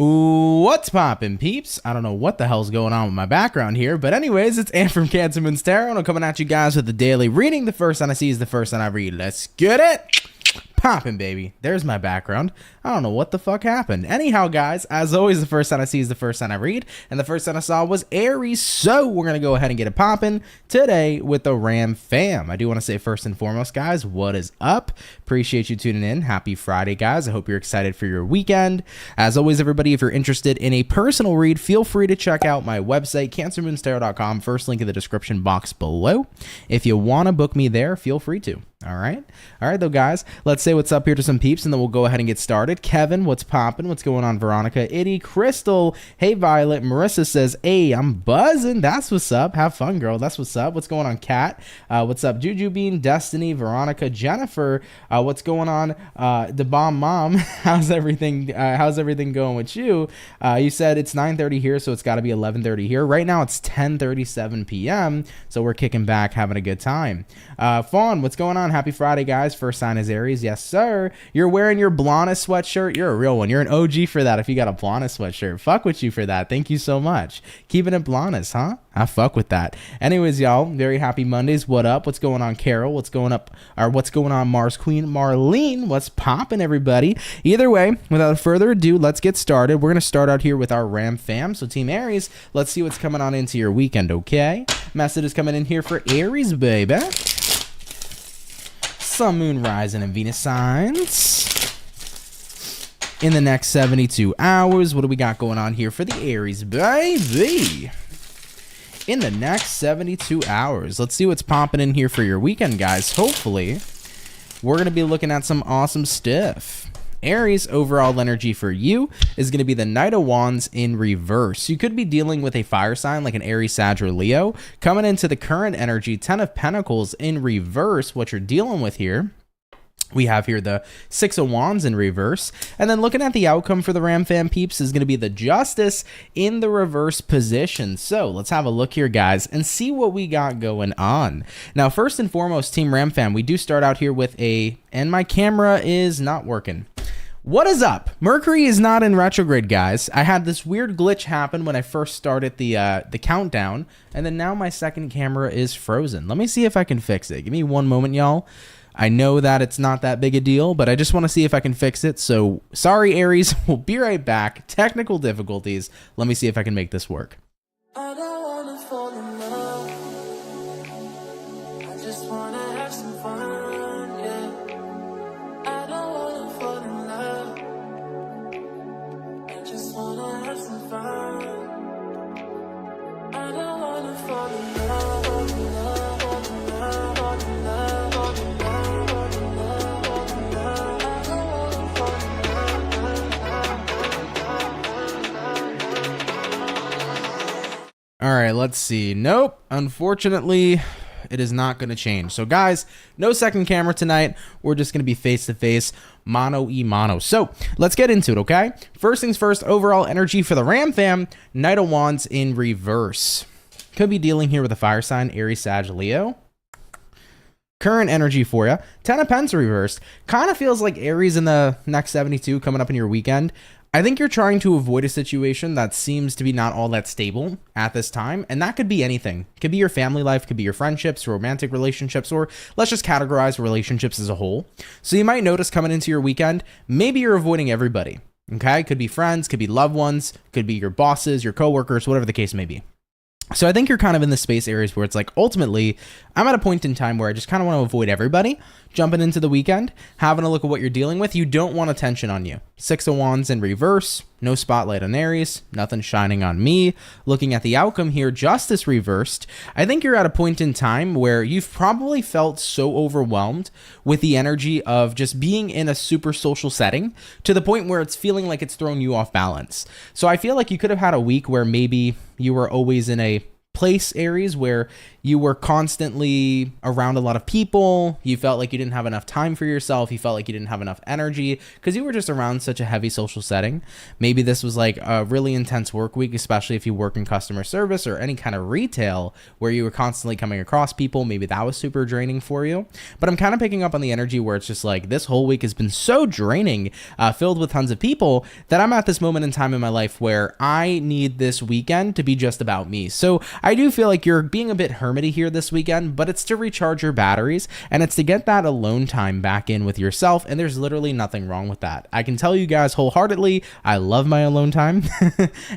What's poppin', peeps? I don't know what the hell's going on with my background here, but anyways, it's Ann from CancerMoonsTarot, and I'm coming at you guys with the daily reading. The first sign I see is the first sign I read. Let's get it! Poppin', baby. There's my background. I don't know what the fuck happened. Anyhow, guys, as always, the first sign I see is the first sign I read, and the first sign I saw was Aries, so we're gonna go ahead and get it poppin' today with the Ram fam. I do want to say first and foremost, guys, what is up? Appreciate you tuning in. Happy Friday, guys. I hope you're excited for your weekend. As always, everybody, if you're interested in a personal read, feel free to check out my website, CancerMoonsTarot.com. First link in the description box below. If you want to book me there, feel free to. All right, though, guys, let's say what's up here to some peeps, and then we'll go ahead and get started. Kevin, what's poppin'? What's going on? Veronica, Itty, Crystal, hey, Violet. Marissa says, hey, I'm buzzing. That's what's up. Have fun, girl. That's what's up. What's going on, Kat? What's up, Juju Bean, Destiny, Veronica, Jennifer? What's going on, the bomb mom? How's everything going with you? You said it's 9:30 here, so it's got to be 11:30 here. Right now, it's 10:37 p.m., so we're kicking back, having a good time. Fawn, what's going on? Happy Friday, guys. First sign is Aries. Yes, sir. You're wearing your Blana sweatshirt. You're a real one. You're an OG for that if you got a Blana sweatshirt. Fuck with you for that. Thank you so much. Keeping it Blanas, huh? I fuck with that. Anyways, y'all, very happy Mondays. What up? What's going on, Carol? What's going on, Mars Queen? Marlene, what's poppin', everybody? Either way, without further ado, let's get started. We're going to start out here with our Ram fam. So, Team Aries, let's see what's coming on into your weekend, okay? Message is coming in here for Aries, baby. Sun, Moon, Rising, and Venus signs. In the next 72 hours, what do we got going on here for the Aries, baby? In the next 72 hours, let's see what's popping in here for your weekend, guys. Hopefully, we're going to be looking at some awesome stuff. Aries, overall energy for you is going to be the Knight of Wands in reverse. You could be dealing with a fire sign like an Aries, Sag, or Leo. Coming into the current energy, 10 of Pentacles in reverse, what you're dealing with here. We have here the 6 of Wands in reverse. And then looking at the outcome for the Ram fam peeps is going to be the Justice in the reverse position. So let's have a look here, guys, and see what we got going on. Now, first and foremost, Team Ram fam, we do start out here with and my camera is not working. What is up? Mercury is not in retrograde, guys. I had this weird glitch happen when I first started the countdown, and then now my second camera is frozen. Let me see if I can fix it. Give me one moment, y'all. I know that it's not that big a deal, but I just want to see if I can fix it. So, sorry, Aries. We'll be right back. Technical difficulties. Let me see if I can make this work. I don't wanna fall in love. I just wanna have some fun, yeah. I don't wanna fall in love. I just wanna have some fun. I don't wanna fall in love, fall in love, fall in love, fall in love, fall in love, fall in love, fall in love. I don't wanna fall in love. All right, let's see. Nope. Unfortunately, it is not going to change. So, guys, no second camera tonight. We're just going to be face-to-face, mano-y-mano. So, let's get into it, okay? First things first, overall energy for the Ram fam, Knight of Wands in reverse. Could be dealing here with a fire sign, Aries, Sag, Leo. Current energy for you, 10 of Pentacles reversed. Kind of feels like Aries in the next 72 coming up in your weekend. I think you're trying to avoid a situation that seems to be not all that stable at this time, and that could be anything. It could be your family life, could be your friendships, romantic relationships, or let's just categorize relationships as a whole. So you might notice coming into your weekend, maybe you're avoiding everybody, okay? Could be friends, could be loved ones, could be your bosses, your coworkers, whatever the case may be. So I think you're kind of in the space, Aries, where it's like, ultimately, I'm at a point in time where I just kind of want to avoid everybody, jumping into the weekend, having a look at what you're dealing with. You don't want attention on you. 6 of Wands in reverse, no spotlight on Aries, nothing shining on me. Looking at the outcome here, Justice reversed. I think you're at a point in time where you've probably felt so overwhelmed with the energy of just being in a super social setting to the point where it's feeling like it's thrown you off balance. So I feel like you could have had a week where maybe you were always in a place, Aries, where you were constantly around a lot of people. You felt like you didn't have enough time for yourself. You felt like you didn't have enough energy because you were just around such a heavy social setting. Maybe this was like a really intense work week, especially if you work in customer service or any kind of retail where you were constantly coming across people. Maybe that was super draining for you. But I'm kind of picking up on the energy where it's just like this whole week has been so draining, filled with tons of people, that I'm at this moment in time in my life where I need this weekend to be just about me. So I do feel like you're being a bit hermity here this weekend, but it's to recharge your batteries and it's to get that alone time back in with yourself. And there's literally nothing wrong with that. I can tell you guys wholeheartedly, I love my alone time.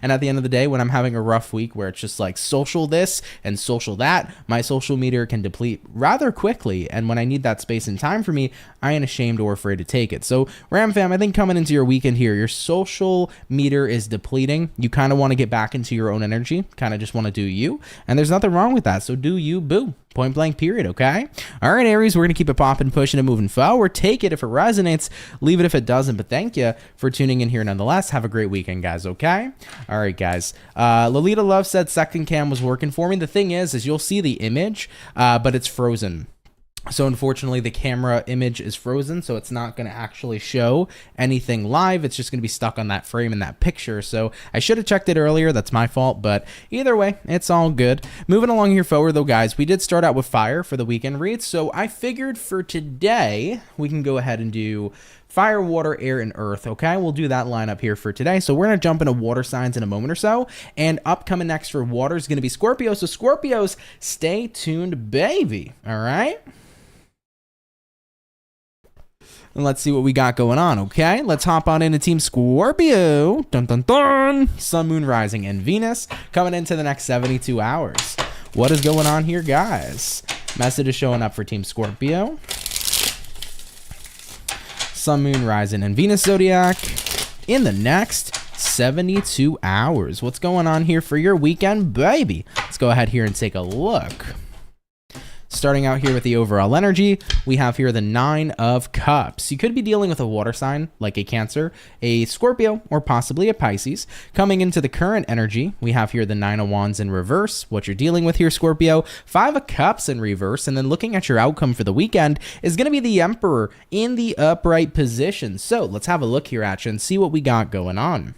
And at the end of the day, when I'm having a rough week where it's just like social this and social that, my social meter can deplete rather quickly. And when I need that space and time for me, I ain't ashamed or afraid to take it. So Ram fam, I think coming into your weekend here, your social meter is depleting. You kind of want to get back into your own energy, kind of just want to do you. And there's nothing wrong with that. So do you, boo. Point blank period, okay? All right, Aries, we're going to keep it popping, pushing, and moving forward. Take it if it resonates. Leave it if it doesn't. But thank you for tuning in here nonetheless. Have a great weekend, guys, okay? All right, guys. Lolita Love said second cam was working for me. The thing is you'll see the image, but it's frozen. So unfortunately, the camera image is frozen, so it's not going to actually show anything live. It's just going to be stuck on that frame in that picture. So I should have checked it earlier. That's my fault. But either way, it's all good. Moving along here forward, though, guys, we did start out with fire for the weekend reads. So I figured for today, we can go ahead and do fire, water, air, and earth, okay? We'll do that lineup here for today. So we're going to jump into water signs in a moment or so. And upcoming next for water is going to be Scorpio. So Scorpios, stay tuned, baby. All right? And let's see what we got going on, okay? Let's hop on into Team Scorpio. Dun, dun, dun. Sun, Moon, Rising, and Venus coming into the next 72 hours. What is going on here, guys? Message is showing up for Team Scorpio. Sun, Moon, Rising, and Venus Zodiac in the next 72 hours. What's going on here for your weekend, baby? Let's go ahead here and take a look. Starting out here with the overall energy, we have here the 9 of Cups. You could be dealing with a water sign like a Cancer, a Scorpio, or possibly a Pisces. Coming into the current energy, we have here the 9 of Wands in reverse. What you're dealing with here, Scorpio, 5 of Cups in reverse. And then looking at your outcome for the weekend is going to be the Emperor in the upright position. So let's have a look here at you and see what we got going on.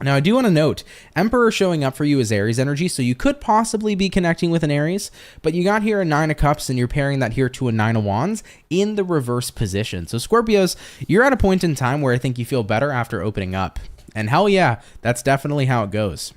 Now, I do want to note, Emperor showing up for you is Aries energy, so you could possibly be connecting with an Aries, but you got here a 9 of Cups, and you're pairing that here to a 9 of Wands in the reverse position. So, Scorpios, you're at a point in time where I think you feel better after opening up. And hell yeah, that's definitely how it goes.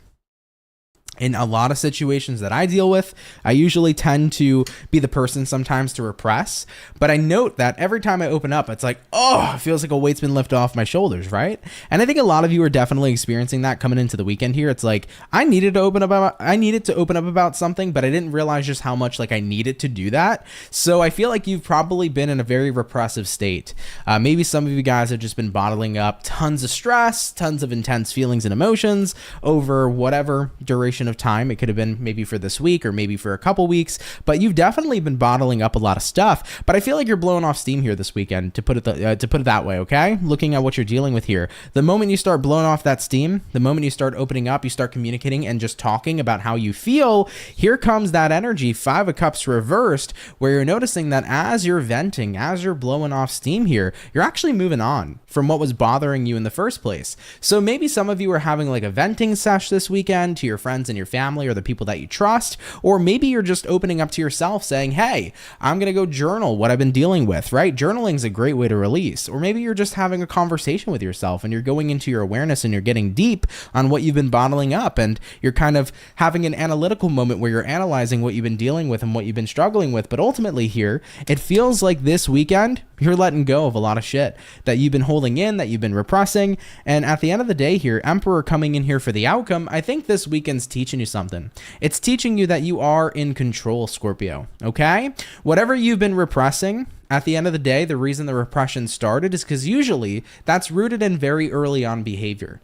In a lot of situations that I deal with, I usually tend to be the person sometimes to repress, but I note that every time I open up, it's like, oh, it feels like a weight's been lifted off my shoulders, right? And I think a lot of you are definitely experiencing that coming into the weekend here. It's like, I needed to open up about something, but I didn't realize just how much like I needed to do that. So I feel like you've probably been in a very repressive state. Maybe some of you guys have just been bottling up tons of stress, tons of intense feelings and emotions over whatever duration of time. It could have been maybe for this week or maybe for a couple weeks, but you've definitely been bottling up a lot of stuff. But I feel like you're blowing off steam here this weekend, to put it that way, okay? Looking at what you're dealing with here, the moment you start blowing off that steam, the moment you start opening up, you start communicating and just talking about how you feel, here comes that energy, 5 of Cups reversed, where you're noticing that as you're venting, as you're blowing off steam here, you're actually moving on from what was bothering you in the first place. So maybe some of you are having like a venting sesh this weekend to your friends and your family or the people that you trust, or maybe you're just opening up to yourself saying, hey, I'm going to go journal what I've been dealing with, right? Journaling is a great way to release. Or maybe you're just having a conversation with yourself and you're going into your awareness and you're getting deep on what you've been bottling up, and you're kind of having an analytical moment where you're analyzing what you've been dealing with and what you've been struggling with. But ultimately here, it feels like this weekend, you're letting go of a lot of shit that you've been holding in, that you've been repressing. And at the end of the day here, Emperor coming in here for the outcome, I think this weekend's teaching you something. It's teaching you that you are in control, Scorpio, okay? Whatever you've been repressing, at the end of the day, the reason the repression started is because usually that's rooted in very early on behavior.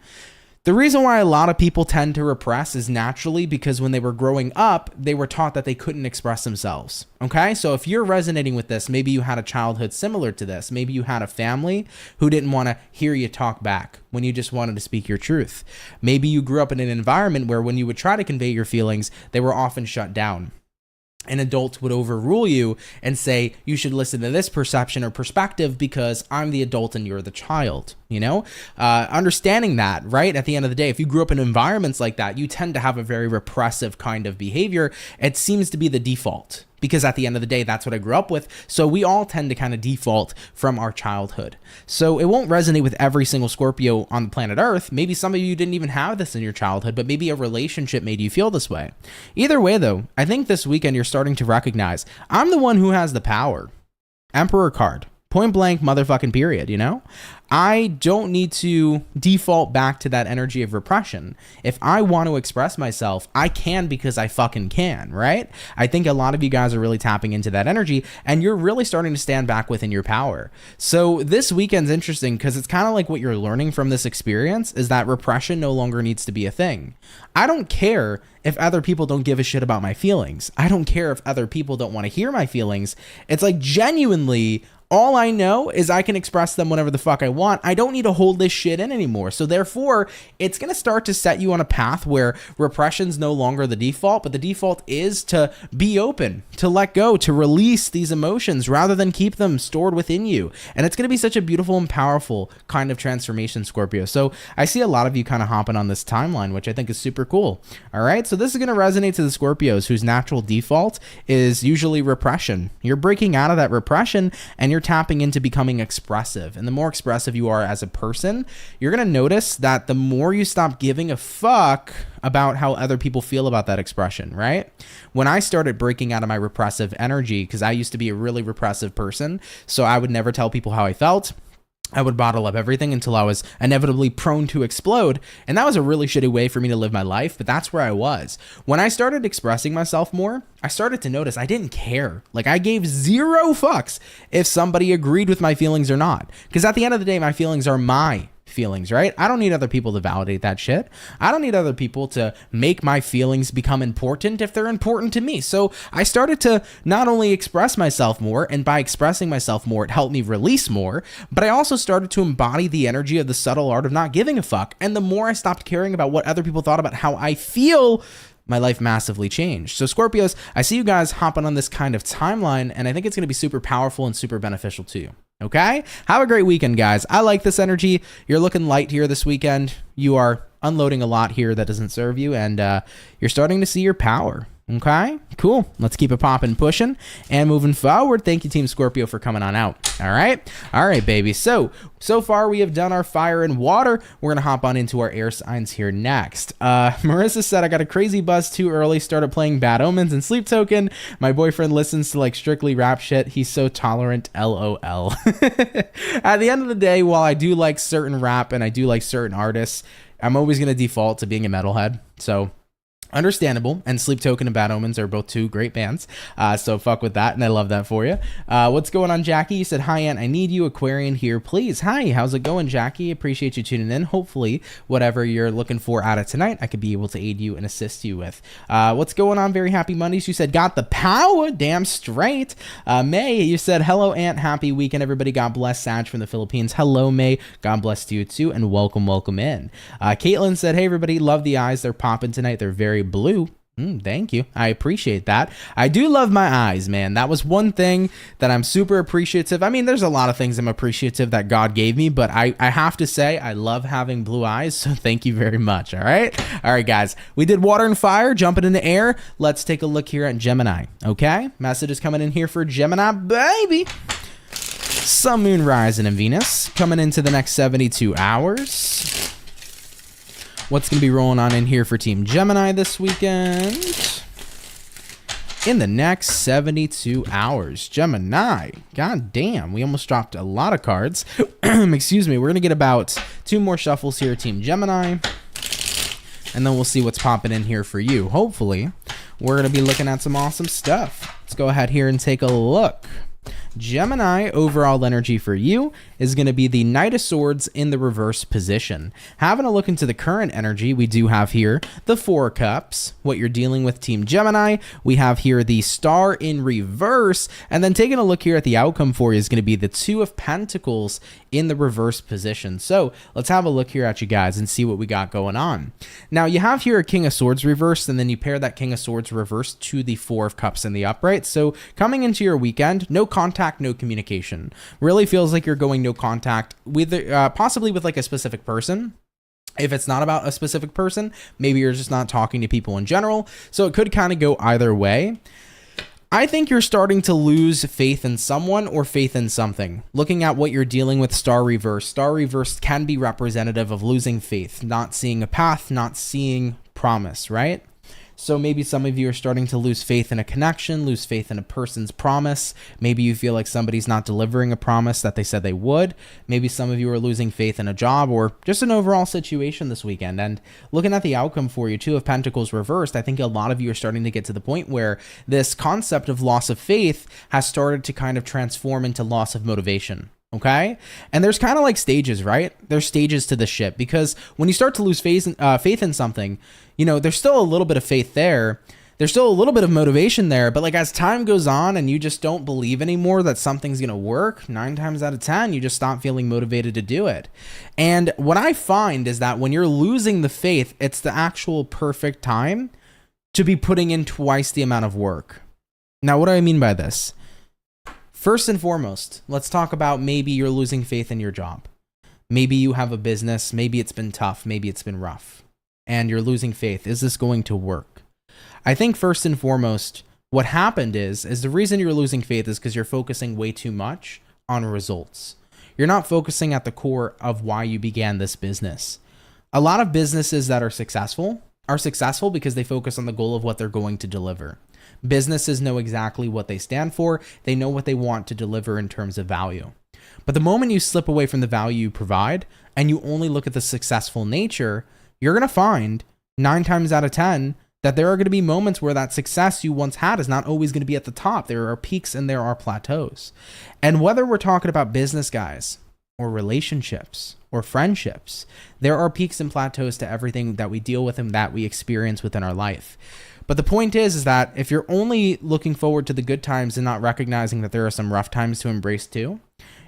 The reason why a lot of people tend to repress is naturally because when they were growing up, they were taught that they couldn't express themselves. Okay, so if you're resonating with this, maybe you had a childhood similar to this. Maybe you had a family who didn't want to hear you talk back when you just wanted to speak your truth. Maybe you grew up in an environment where when you would try to convey your feelings, they were often shut down. An adult would overrule you and say, you should listen to this perception or perspective because I'm the adult and you're the child, you know? Understanding that, right? At the end of the day, if you grew up in environments like that, you tend to have a very repressive kind of behavior. It seems to be the default because at the end of the day, that's what I grew up with. So we all tend to kind of default from our childhood. So it won't resonate with every single Scorpio on the planet Earth. Maybe some of you didn't even have this in your childhood, but maybe a relationship made you feel this way. Either way, though, I think this weekend you're starting to recognize I'm the one who has the power. Emperor card. Point blank motherfucking period, you know? I don't need to default back to that energy of repression. If I want to express myself, I can because I fucking can, right? I think a lot of you guys are really tapping into that energy and you're really starting to stand back within your power. So this weekend's interesting because it's kind of like what you're learning from this experience is that repression no longer needs to be a thing. I don't care if other people don't give a shit about my feelings. I don't care if other people don't want to hear my feelings. It's like genuinely all I know is I can express them whenever the fuck I want. I don't need to hold this shit in anymore. So therefore, it's going to start to set you on a path where repression's no longer the default, but the default is to be open, to let go, to release these emotions rather than keep them stored within you. And it's going to be such a beautiful and powerful kind of transformation, Scorpio. So I see a lot of you kind of hopping on this timeline, which I think is super cool. All right. So this is going to resonate to the Scorpios whose natural default is usually repression. You're breaking out of that repression and you're tapping into becoming expressive. And the more expressive you are as a person, you're going to notice that the more you stop giving a fuck about how other people feel about that expression, right? When I started breaking out of my repressive energy, because I used to be a really repressive person, so I would never tell people how I felt. I would bottle up everything until I was inevitably prone to explode. And that was a really shitty way for me to live my life, but that's where I was. When I started expressing myself more, I started to notice I didn't care. Like I gave zero fucks if somebody agreed with my feelings or not. Because at the end of the day, my feelings are my feelings, right? I don't need other people to validate that shit. I don't need other people to make my feelings become important if they're important to me. So I started to not only express myself more, and by expressing myself more, it helped me release more, but I also started to embody the energy of the subtle art of not giving a fuck. And the more I stopped caring about what other people thought about how I feel, my life massively changed. So Scorpios, I see you guys hopping on this kind of timeline, and I think it's going to be super powerful and super beneficial to you. Okay? Have a great weekend, guys. I like this energy. You're looking light here this weekend. You are unloading a lot here that doesn't serve you, and you're starting to see your power. Okay? Cool. Let's keep it popping, pushing, and moving forward. Thank you, Team Scorpio, for coming on out. All right? All right, baby. So far we have done our fire and water. We're going to hop on into our air signs here next. Marissa said, I got a crazy buzz too early, started playing Bad Omens and Sleep Token. My boyfriend listens to like strictly rap shit. He's so tolerant, LOL. At the end of the day, while I do like certain rap and I do like certain artists, I'm always going to default to being a metalhead. So understandable, and Sleep Token and Bad Omens are both two great bands, so fuck with that, and I love that for you. What's going on, Jackie? You said, hi, Aunt, I need you, Aquarian here, please. Hi, how's it going, Jackie? Appreciate you tuning in. Hopefully, whatever you're looking for out of tonight, I could be able to aid you and assist you with. What's going on, Very Happy Mondays? You said, got the power, damn straight. May, you said, hello, Aunt, happy weekend, everybody. God bless. Sag from the Philippines. Hello, May. God bless you, too, and welcome in. Caitlin said, hey, everybody, love the eyes. They're popping tonight. They're very blue. Thank you. I appreciate that. I do love my eyes, man. That was one thing that I'm super appreciative. I mean, there's a lot of things I'm appreciative that God gave me, but I have to say I love having blue eyes, so thank you very much. All right, guys. We did water and fire, jumping in the air. Let's take a look here at Gemini, okay? Message is coming in here for Gemini, baby. Sun, Moon, Rising, and Venus coming into the next 72 hours. What's going to be rolling on in here for Team Gemini this weekend? In the next 72 hours. Gemini. God damn, we almost dropped a lot of cards. Excuse me. We're going to get about 2 more shuffles here, Team Gemini. And then we'll see what's popping in here for you. Hopefully, we're going to be looking at some awesome stuff. Let's go ahead here and take a look. Gemini, overall energy for you is going to be the Knight of Swords in the reverse position. Having a look into the current energy, we do have here the Four of Cups, what you're dealing with, Team Gemini. We have here the Star in reverse, and then taking a look here at the outcome for you is going to be the Two of Pentacles in the reverse position. So let's have a look here at you guys and see what we got going on. Now you have here a King of Swords reversed, and then you pair that King of Swords reversed to the Four of Cups in the upright. So coming into your weekend, no contact, no communication. Really feels like you're going no contact with possibly with like a specific person. If it's not about a specific person, maybe you're just not talking to people in general. So it could kind of go either way. I think you're starting to lose faith in someone or faith in something. Looking at what you're dealing with, Star reversed can be representative of losing faith, not seeing a path, not seeing promise, right? So maybe some of you are starting to lose faith in a connection, lose faith in a person's promise. Maybe you feel like somebody's not delivering a promise that they said they would. Maybe some of you are losing faith in a job or just an overall situation this weekend. And looking at the outcome for you, Two of Pentacles reversed, I think a lot of you are starting to get to the point where this concept of loss of faith has started to kind of transform into loss of motivation. Okay. And there's kind of like stages, right? There's stages to this shit, because when you start to lose faith in something, you know, there's still a little bit of faith there. There's still a little bit of motivation there, but like as time goes on and you just don't believe anymore that something's going to work, 9 times out of 10, you just stop feeling motivated to do it. And what I find is that when you're losing the faith, it's the actual perfect time to be putting in twice the amount of work. Now, what do I mean by this? First and foremost, let's talk about maybe you're losing faith in your job. Maybe you have a business, maybe it's been tough, maybe it's been rough, and you're losing faith. Is this going to work? I think first and foremost, what happened is the reason you're losing faith is because you're focusing way too much on results. You're not focusing at the core of why you began this business. A lot of businesses that are successful because they focus on the goal of what they're going to deliver. Businesses know exactly what they stand for. They know what they want to deliver in terms of value. But the moment you slip away from the value you provide and you only look at the successful nature, you're going to find 9 times out of 10 that there are going to be moments where that success you once had is not always going to be at the top. There are peaks and there are plateaus. And whether we're talking about business, guys, or relationships or friendships, there are peaks and plateaus to everything that we deal with and that we experience within our life. But the point is that if you're only looking forward to the good times and not recognizing that there are some rough times to embrace too,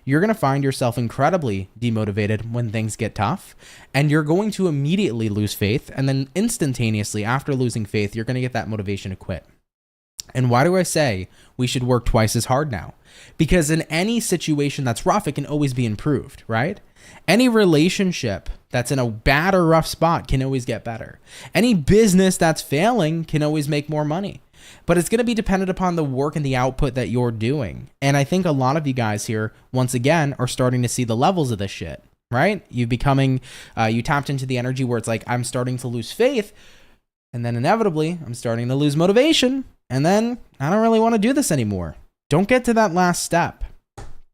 you're going to find yourself incredibly demotivated when things get tough, and you're going to immediately lose faith. And then instantaneously after losing faith, you're going to get that motivation to quit. And why do I say we should work twice as hard now? Because in any situation that's rough, it can always be improved, right? Any relationship that's in a bad or rough spot can always get better. Any business that's failing can always make more money. But it's going to be dependent upon the work and the output that you're doing. And I think a lot of you guys here, once again, are starting to see the levels of this shit, right? You tapped into the energy where it's like, I'm starting to lose faith. And then inevitably, I'm starting to lose motivation. And then I don't really want to do this anymore. Don't get to that last step.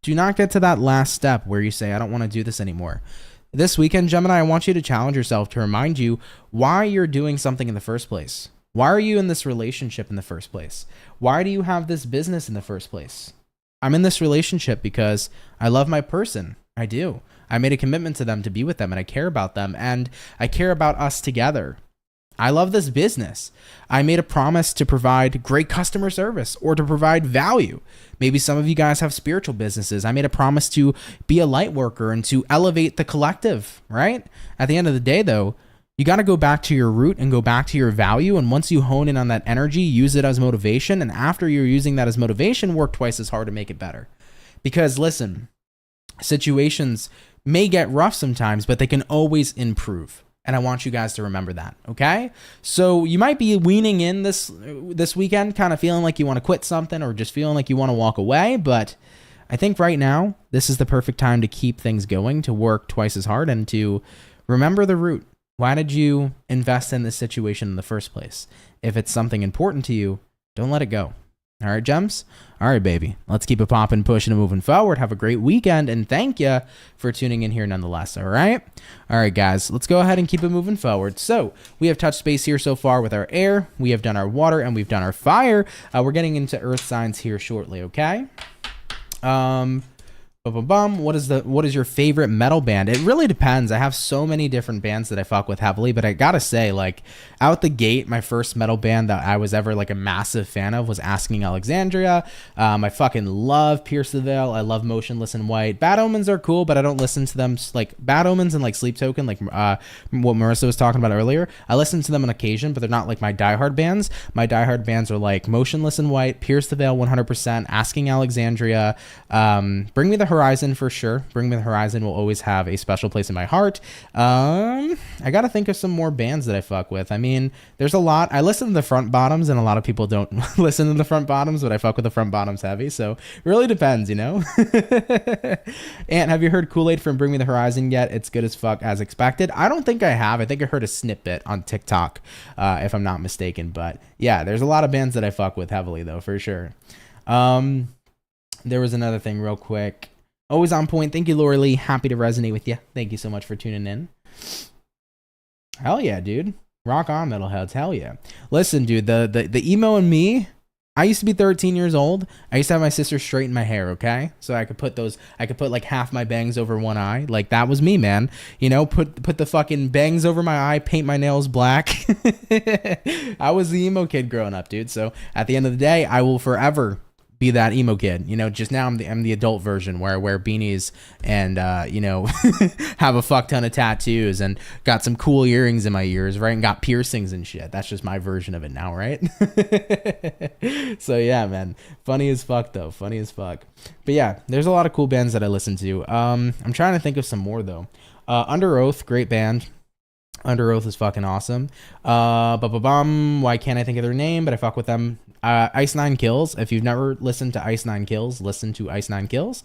Do not get to that last step where you say, I don't want to do this anymore. This weekend, Gemini, I want you to challenge yourself to remind you why you're doing something in the first place. Why are you in this relationship in the first place? Why do you have this business in the first place? I'm in this relationship because I love my person. I do. I made a commitment to them to be with them, and I care about them, and I care about us together. I love this business. I made a promise to provide great customer service or to provide value. Maybe some of you guys have spiritual businesses. I made a promise to be a light worker and to elevate the collective, right? At the end of the day, though, you got to go back to your root and go back to your value. And once you hone in on that energy, use it as motivation. And after you're using that as motivation, work twice as hard to make it better. Because listen, situations may get rough sometimes, but they can always improve. And I want you guys to remember that, okay? So you might be weaning in this weekend, kind of feeling like you want to quit something or just feeling like you want to walk away. But I think right now, this is the perfect time to keep things going, to work twice as hard, and to remember the root. Why did you invest in this situation in the first place? If it's something important to you, don't let it go. All right, gems? All right, baby. Let's keep it popping, pushing, and moving forward. Have a great weekend, and thank you for tuning in here nonetheless, all right? All right, guys, let's go ahead and keep it moving forward. So we have touched base here so far with our air. We have done our water, and we've done our fire. We're getting into earth signs here shortly, okay? What is your favorite metal band? It really depends. I have so many different bands that I fuck with heavily, but I gotta say, like, out the gate, my first metal band that I was ever like a massive fan of was Asking Alexandria. I fucking love Pierce the Veil. I love Motionless in White. Bad Omens are cool, but I don't listen to them. Like Bad Omens and like Sleep Token, like what Marissa was talking about earlier. I listen to them on occasion, but they're not like my diehard bands. My diehard bands are like Motionless in White, Pierce the Veil 100%, Asking Alexandria, Bring Me the Horizon for sure. Bring Me the Horizon will always have a special place in my heart. I gotta think of some more bands that I fuck with. I mean, there's a lot. I listen to the Front Bottoms, and a lot of people don't listen to the Front Bottoms, but I fuck with the Front Bottoms heavy, so it really depends, you know? And have you heard Kool-Aid from Bring Me the Horizon yet? It's good as fuck as expected. I don't think I have. I think I heard a snippet on TikTok, if I'm not mistaken, but yeah, there's a lot of bands that I fuck with heavily, though, for sure. There was another thing real quick. Always on point. Thank you, Laura Lee. Happy to resonate with you. Thank you so much for tuning in. Hell yeah, dude. Rock on, metalheads. Hell yeah. Listen, dude, the emo in me, I used to be 13 years old. I used to have my sister straighten my hair, okay? So I could put like half my bangs over one eye. Like, that was me, man. You know, put the fucking bangs over my eye, paint my nails black. I was the emo kid growing up, dude. So at the end of the day, I will forever be that emo kid. You know, just now I'm the adult version where I wear beanies and you know, have a fuck ton of tattoos and got some cool earrings in my ears, right? And got piercings and shit. That's just my version of it now, right? So yeah, man. Funny as fuck though. Funny as fuck. But yeah, there's a lot of cool bands that I listen to. I'm trying to think of some more though. Under Oath, great band. Under Oath is fucking awesome. Why can't I think of their name? But I fuck with them. Ice Nine Kills. If you've never listened to Ice Nine Kills, listen to Ice Nine Kills.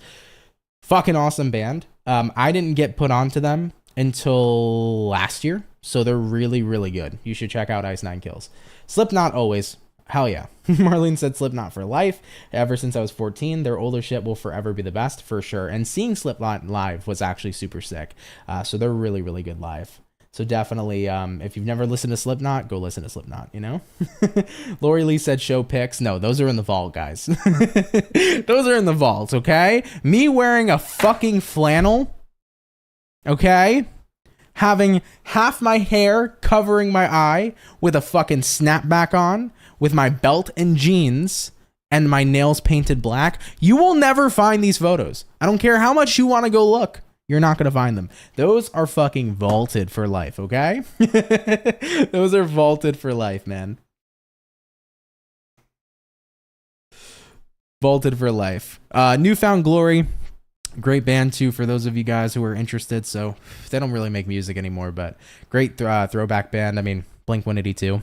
Fucking awesome band. I didn't get put onto them until last year, so they're really, really good. You should check out Ice Nine Kills. Slipknot always. Hell yeah. Marlene said Slipknot for life. Ever since I was 14, their older shit will forever be the best for sure. And seeing Slipknot live was actually super sick. So they're really, really good live. So definitely, if you've never listened to Slipknot, go listen to Slipknot, you know? Lori Lee said show pics. No, those are in the vault, guys. Those are in the vault, okay? Me wearing a fucking flannel, okay? Having half my hair covering my eye with a fucking snapback on, with my belt and jeans, and my nails painted black. You will never find these photos. I don't care how much you want to go look. You're not going to find them. Those are fucking vaulted for life, okay? Those are vaulted for life, man. Vaulted for life. Newfound Glory. Great band, too, for those of you guys who are interested. So, they don't really make music anymore, but great throwback band. I mean, Blink-182.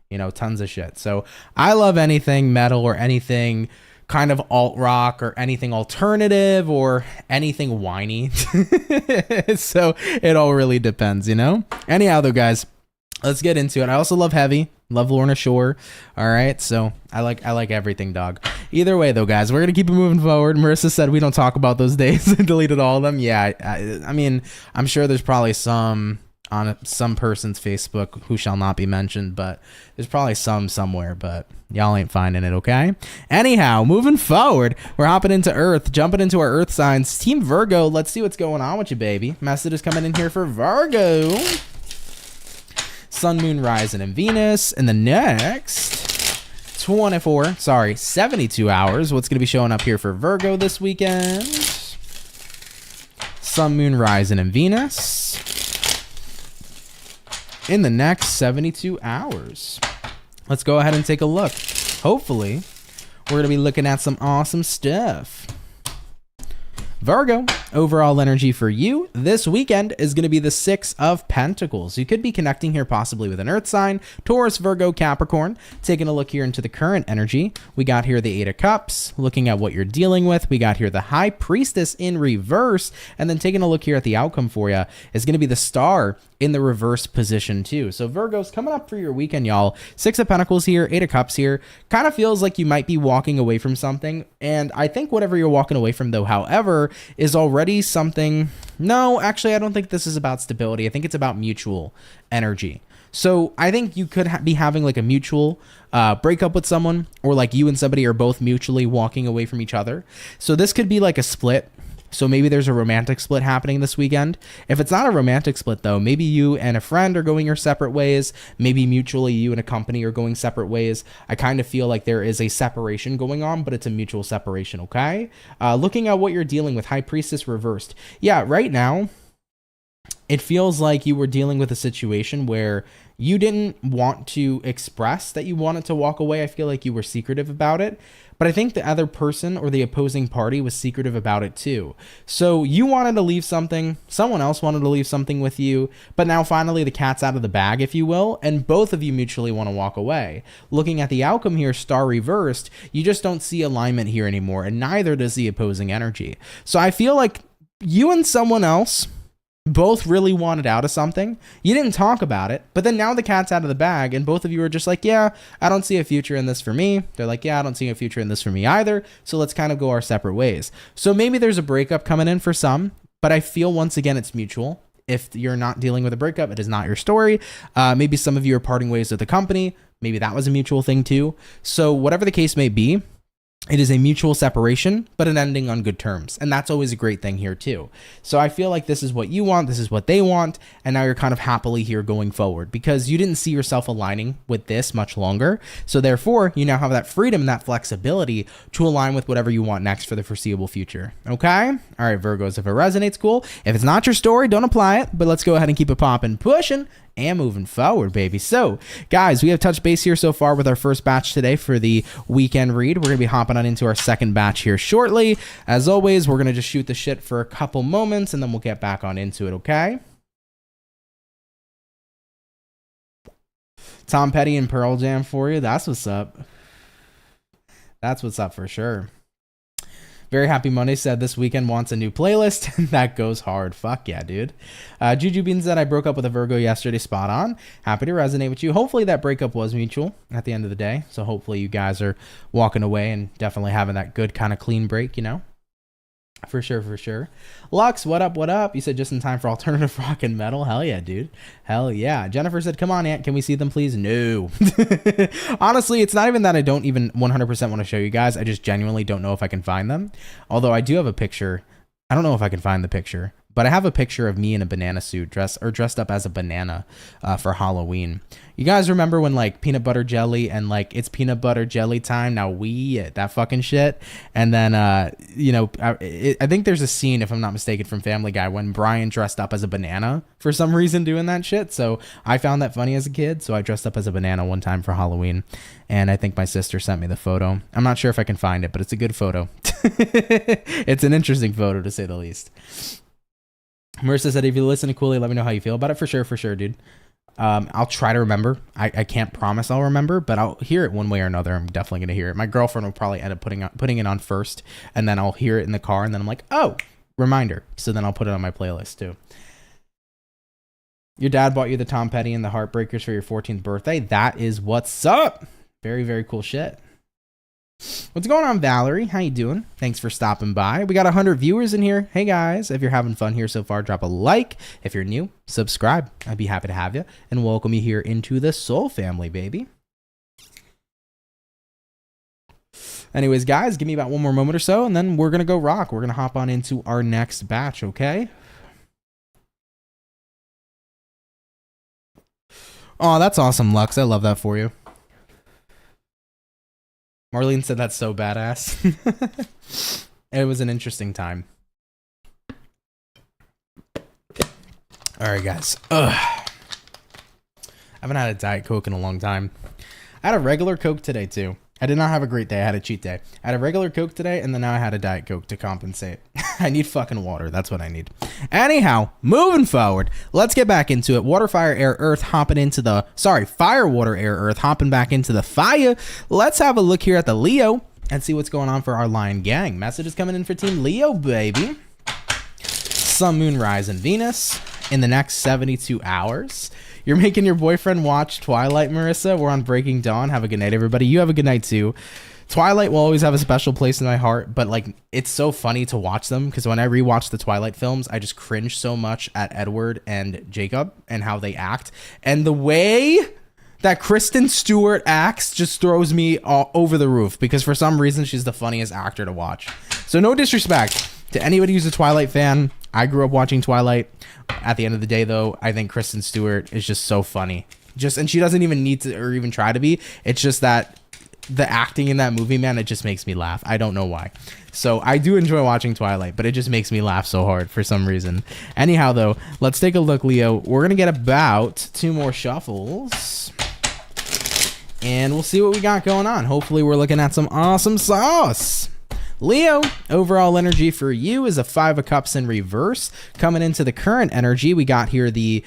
You know, tons of shit. So, I love anything metal or anything kind of alt rock or anything alternative or anything whiny. So it all really depends, you know? Anyhow though, guys, let's get into it. I also love heavy, love Lorna Shore. All right, so I like everything, dog. Either way though, guys, we're gonna keep it moving forward. Marissa said we don't talk about those days. Deleted all of them. Yeah, I mean, I'm sure there's probably some on some person's Facebook who shall not be mentioned, but there's probably some somewhere, but y'all ain't finding it, okay? Anyhow, moving forward, we're hopping into Earth, jumping into our Earth signs. Team Virgo, let's see what's going on with you, baby. Message is coming in here for Virgo. Sun, Moon, Rising, and Venus in the next 72 hours. What's going to be showing up here for Virgo this weekend? Sun, Moon, Rising, and Venus in the next 72 hours. Let's go ahead and take a look. Hopefully, we're going to be looking at some awesome stuff. Virgo, overall energy for you this weekend is going to be the Six of Pentacles. You could be connecting here possibly with an earth sign, Taurus, Virgo, Capricorn. Taking a look here into the current energy, we got here the Eight of Cups, looking at what you're dealing with. We got here the High Priestess in reverse, and then taking a look here at the outcome for you is going to be the Star in the reverse position too. So Virgo's coming up for your weekend, y'all. Six of Pentacles here, Eight of Cups here. Kind of feels like you might be walking away from something. And I think whatever you're walking away from though, however, is already something. No, actually, I don't think this is about stability. I think it's about mutual energy. So I think you could be having like a mutual breakup with someone, or like you and somebody are both mutually walking away from each other. So this could be like a split. So maybe there's a romantic split happening this weekend. If it's not a romantic split though, maybe you and a friend are going your separate ways. Maybe mutually you and a company are going separate ways. I kind of feel like there is a separation going on, but it's a mutual separation, okay? Looking at what you're dealing with, High Priestess reversed. Yeah, right now, it feels like you were dealing with a situation where you didn't want to express that you wanted to walk away. I feel like you were secretive about it. But I think the other person or the opposing party was secretive about it too. So you wanted to leave something, someone else wanted to leave something with you, but now finally the cat's out of the bag, if you will, and both of you mutually want to walk away. Looking at the outcome here, star reversed, you just don't see alignment here anymore, and neither does the opposing energy. So I feel like you and someone else both really wanted out of something. You didn't talk about it, but then now the cat's out of the bag and both of you are just like, yeah, I don't see a future in this for me. They're like, yeah, I don't see a future in this for me either. So let's kind of go our separate ways. So maybe there's a breakup coming in for some, but I feel once again, it's mutual. If you're not dealing with a breakup, it is not your story. Maybe some of you are parting ways with the company. Maybe that was a mutual thing too. So whatever the case may be, it is a mutual separation, but an ending on good terms. And that's always a great thing here too. So I feel like this is what you want. This is what they want. And now you're kind of happily here going forward because you didn't see yourself aligning with this much longer. So therefore, you now have that freedom and that flexibility to align with whatever you want next for the foreseeable future. Okay? All right, Virgos, if it resonates, cool. If it's not your story, don't apply it. But let's go ahead and keep it popping, pushing, and moving forward, baby. So, guys, we have touched base here so far with our first batch today for the weekend read. We're going to be hopping on into our second batch here shortly. As always, we're going to just shoot the shit for a couple moments, and then we'll get back on into it, okay? Tom Petty and Pearl Jam for you. That's what's up. That's what's up for sure. Very Happy Monday said this weekend wants a new playlist, and that goes hard. Fuck yeah, dude. Juju Bean said I broke up with a Virgo yesterday. Spot on. Happy to resonate with you. Hopefully that breakup was mutual at the end of the day. So hopefully you guys are walking away and definitely having that good kind of clean break, you know? For sure, for sure. Lux, what up, what up? You said just in time for alternative rock and metal. Hell yeah, dude. Hell yeah. Jennifer said, come on, Aunt, can we see them, please? No. Honestly, it's not even that I don't even 100% want to show you guys. I just genuinely don't know if I can find them. Although I do have a picture. I don't know if I can find the picture, but I have a picture of me in a banana suit dressed up as a banana for Halloween. You guys remember when like peanut butter jelly and like it's peanut butter jelly time? Now we eat that fucking shit. And then, you know, I think there's a scene, if I'm not mistaken, from Family Guy when Brian dressed up as a banana for some reason doing that shit. So I found that funny as a kid. So I dressed up as a banana one time for Halloween. And I think my sister sent me the photo. I'm not sure if I can find it, but it's a good photo. It's an interesting photo to say the least. Marissa said, if you listen to Cooley, let me know how you feel about it. For sure, dude. I'll try to remember. I can't promise I'll remember, but I'll hear it one way or another. I'm definitely going to hear it. My girlfriend will probably end up putting it on first, and then I'll hear it in the car, and then I'm like, oh, reminder. So then I'll put it on my playlist too. Your dad bought you the Tom Petty and the Heartbreakers for your 14th birthday. That is what's up. Very, very cool shit. What's going on, Valerie? How you doing? Thanks for stopping by. We got 100 viewers in here. Hey guys, if you're having fun here so far, drop a like. If you're new, subscribe. I'd be happy to have you and welcome you here into the Soul family, baby. Anyways, guys, give me about one more moment or so, and then we're gonna go rock. We're gonna hop on into our next batch, okay? Oh, that's awesome, Lux. I love that for you. Marlene said that's so badass. It was an interesting time. All right, guys. Ugh. I haven't had a Diet Coke in a long time. I had a regular Coke today, too. I did not have a great day. I had a cheat day. I had a regular Coke today, and then now I had a Diet Coke to compensate. I need fucking water. That's what I need. Anyhow, moving forward, let's get back into it. Water, fire, air, earth, hopping into the... Sorry, fire, water, air, earth, hopping back into the fire. Let's have a look here at the Leo and see what's going on for our Lion Gang. Messages coming in for Team Leo, baby. Sun, Moon, Rise, and Venus in the next 72 hours. You're making your boyfriend watch Twilight, Marissa. We're on Breaking Dawn. Have a good night, everybody. You have a good night, too. Twilight will always have a special place in my heart, but like it's so funny to watch them because when I rewatch the Twilight films, I just cringe so much at Edward and Jacob and how they act. And the way that Kristen Stewart acts just throws me all over the roof because for some reason she's the funniest actor to watch. So no disrespect to anybody who's a Twilight fan. I grew up watching Twilight. At the end of the day, though, I think Kristen Stewart is just so funny. And she doesn't even need to or even try to be. It's just that the acting in that movie, man, it just makes me laugh. I don't know why. So I do enjoy watching Twilight, but it just makes me laugh so hard for some reason. Anyhow, though, let's take a look, Leo. We're going to get about 2 more shuffles. And we'll see what we got going on. Hopefully, we're looking at some awesome sauce. Leo, overall energy for you is a 5 of Cups in reverse. Coming into the current energy, we got here the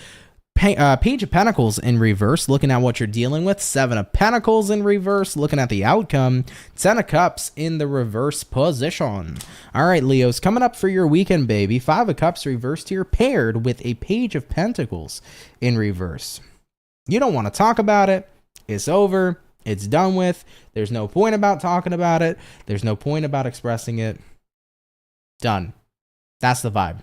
Page of Pentacles in reverse, looking at what you're dealing with. 7 of Pentacles in reverse, looking at the outcome. 10 of Cups in the reverse position. All right, Leos, coming up for your weekend, baby. 5 of Cups reversed here, paired with a Page of Pentacles in reverse. You don't want to talk about it. It's over. It's done with. There's no point about talking about it. There's no point about expressing it. Done. That's the vibe.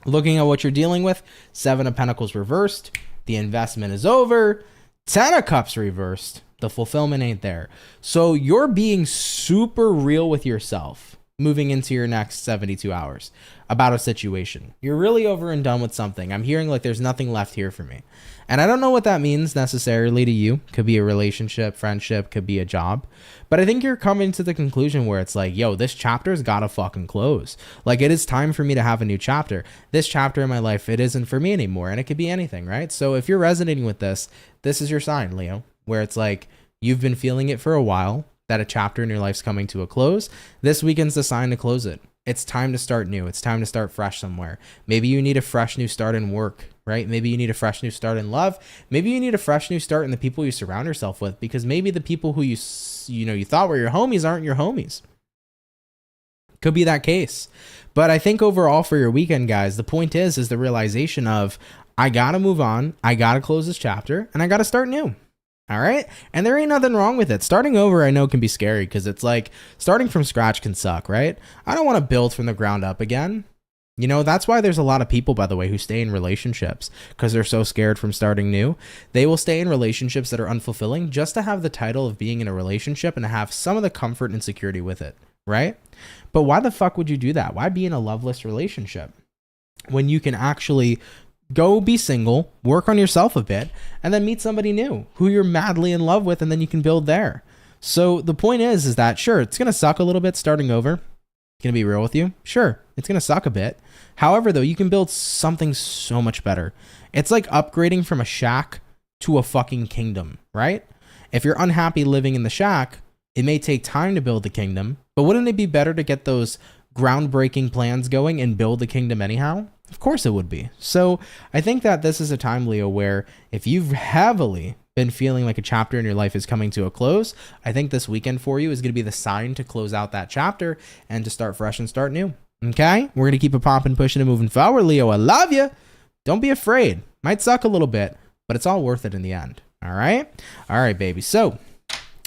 Looking at what you're dealing with, 7 of Pentacles reversed. The investment is over. 10 of Cups reversed. The fulfillment ain't there. So you're being super real with yourself moving into your next 72 hours about a situation. You're really over and done with something. I'm hearing like there's nothing left here for me. And I don't know what that means necessarily to you. Could be a relationship, friendship, could be a job. But I think you're coming to the conclusion where it's like, yo, this chapter's gotta fucking close. Like, it is time for me to have a new chapter. This chapter in my life, it isn't for me anymore. And it could be anything, right? So if you're resonating with this, this is your sign, Leo, where it's like, you've been feeling it for a while, that a chapter in your life's coming to a close. This weekend's the sign to close it. It's time to start new. It's time to start fresh somewhere. Maybe you need a fresh new start in work, right? Maybe you need a fresh new start in love. Maybe you need a fresh new start in the people you surround yourself with, because maybe the people who you thought were your homies aren't your homies. Could be that case. But I think overall for your weekend, guys, the point is the realization of, I got to move on. I got to close this chapter and I got to start new. All right. And there ain't nothing wrong with it. Starting over, I know, can be scary because it's like starting from scratch can suck, right? I don't want to build from the ground up again. You know, that's why there's a lot of people, by the way, who stay in relationships because they're so scared from starting new. They will stay in relationships that are unfulfilling just to have the title of being in a relationship and to have some of the comfort and security with it, right? But why the fuck would you do that? Why be in a loveless relationship when you can actually go be single, work on yourself a bit, and then meet somebody new who you're madly in love with, and then you can build there. So the point is that, sure, it's going to suck a little bit starting over. Going to be real with you. Sure, it's going to suck a bit. However, though, you can build something so much better. It's like upgrading from a shack to a fucking kingdom, right? If you're unhappy living in the shack, it may take time to build the kingdom, but wouldn't it be better to get those groundbreaking plans going and build the kingdom anyhow? Of course it would be. So I think that this is a time, Leo, where if you've heavily been feeling like a chapter in your life is coming to a close, I think this weekend for you is going to be the sign to close out that chapter and to start fresh and start new. Okay? We're going to keep it popping, pushing, and moving forward, Leo. I love you. Don't be afraid. Might suck a little bit, but it's all worth it in the end. All right? All right, baby. So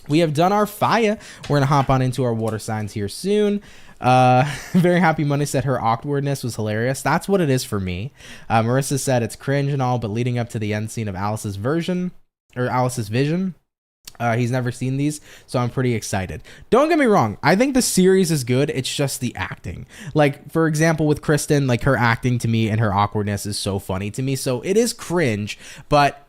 we have done our fire. We're going to hop on into our water signs here soon. Very Happy Monday said her awkwardness was hilarious. That's what it is for me. Marissa said it's cringe and all, but leading up to the end scene of Alice's vision, he's never seen these, so I'm pretty excited. Don't get me wrong. I think the series is good. It's just the acting. Like, for example, with Kristen, like her acting to me and her awkwardness is so funny to me. So it is cringe, but